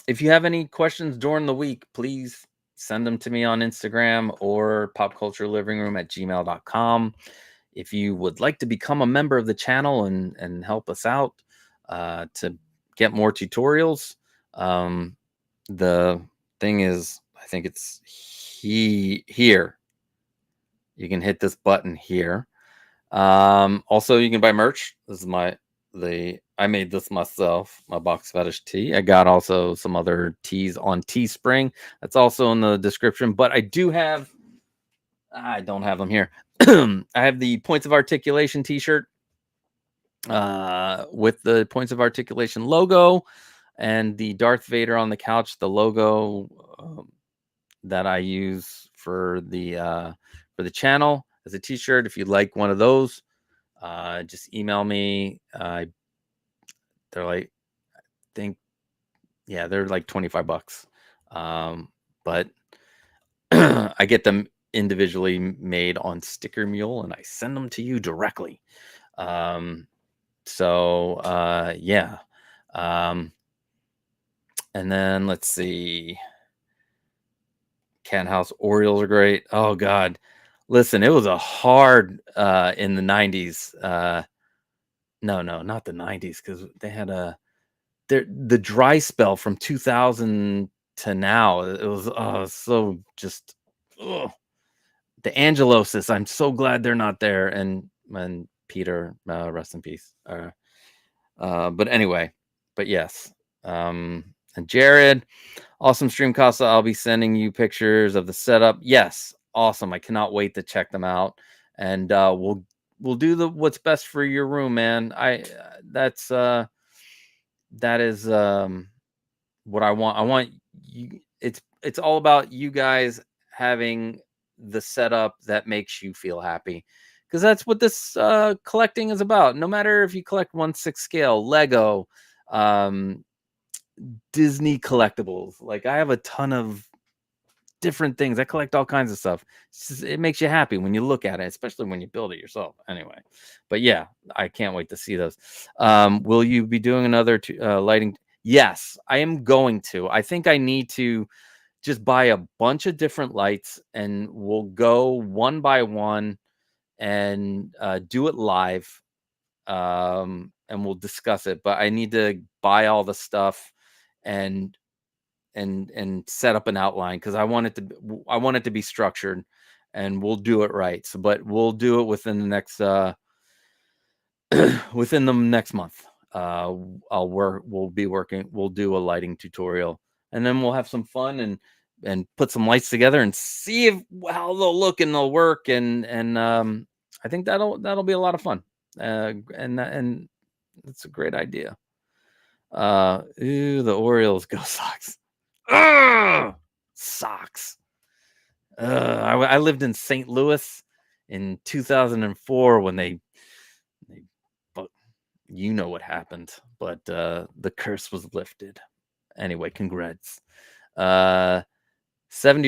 if you have any questions during the week, please send them to me on Instagram or popculturelivingroom@gmail.com. If you would like to become a member of the channel and help us out to get more tutorials, the thing is, I think it's here. You can hit this button here. Also, you can buy merch. This is I made this myself, my box fetish tee. I got also some other tees on Teespring. That's also in the description. But I don't have them here. I have the Points of Articulation t-shirt with the Points of Articulation logo and the Darth Vader on the couch, the logo that I use for the channel as a t-shirt. If you'd like one of those, just email me. They're like, I think, yeah, they're like $25. But I get them individually made on Sticker Mule and I send them to you directly. Yeah. And then let's see. Cat House Orioles are great. Oh God. Listen, it was a hard in the 90s. No, not the 90s, because they had the dry spell from 2000 to now. It was so just ugh. The Angelosis. I'm so glad they're not there. And Peter, rest in peace. But anyway, but yes. And Jared, awesome stream, Casa. I'll be sending you pictures of the setup. Yes, awesome. I cannot wait to check them out. And we'll do what's best for your room, man. That is what I want. I want you. It's all about you guys having the setup that makes you feel happy, because that's what this collecting is about. No matter if you collect 1/6 scale Lego, Disney collectibles. Like, I have a ton of different things. I collect all kinds of stuff. It makes you happy when you look at it, especially when you build it yourself. Anyway, but yeah, I can't wait to see those. Will you be doing another lighting? Yes, I am going to. I think I need to just buy a bunch of different lights and we'll go one by one and do it live. And we'll discuss it. But I need to buy all the stuff and set up an outline, because I want it to be structured, and we'll do it right. So, but we'll do it within the next within the next month. We'll do a lighting tutorial, and then we'll have some fun and put some lights together and see how they'll look and they'll work. And I think that'll be a lot of fun. And it's a great idea. The Orioles go Sox. Ugh! Socks. I lived in St. Louis in 2004 when but you know what happened. But the curse was lifted. Anyway, congrats. 70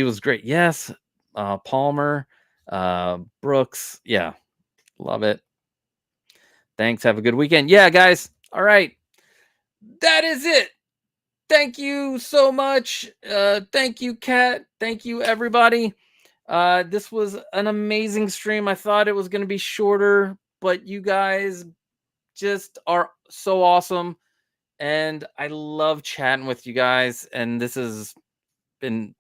was great. Yes, Palmer. Brooks, yeah, love it. Thanks. Have a good weekend. Yeah, guys. All right. That is it. Thank you so much. Thank you, Kat. Thank you, everybody. This was an amazing stream. I thought it was going to be shorter, but you guys just are so awesome. And I love chatting with you guys. And this has been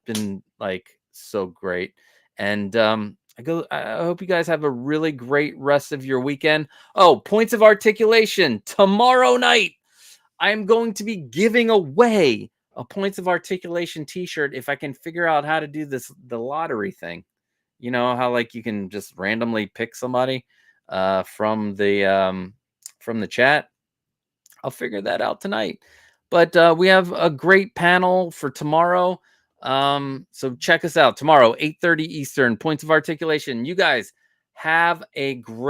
like so great. And I hope you guys have a really great rest of your weekend. Oh, points of articulation tomorrow night. I'm going to be giving away a points of articulation t-shirt if I can figure out how to do the lottery thing. You know how like you can just randomly pick somebody from the chat. I'll figure that out tonight. But we have a great panel for tomorrow. So check us out tomorrow, 8:30 Eastern, points of articulation. You guys have a great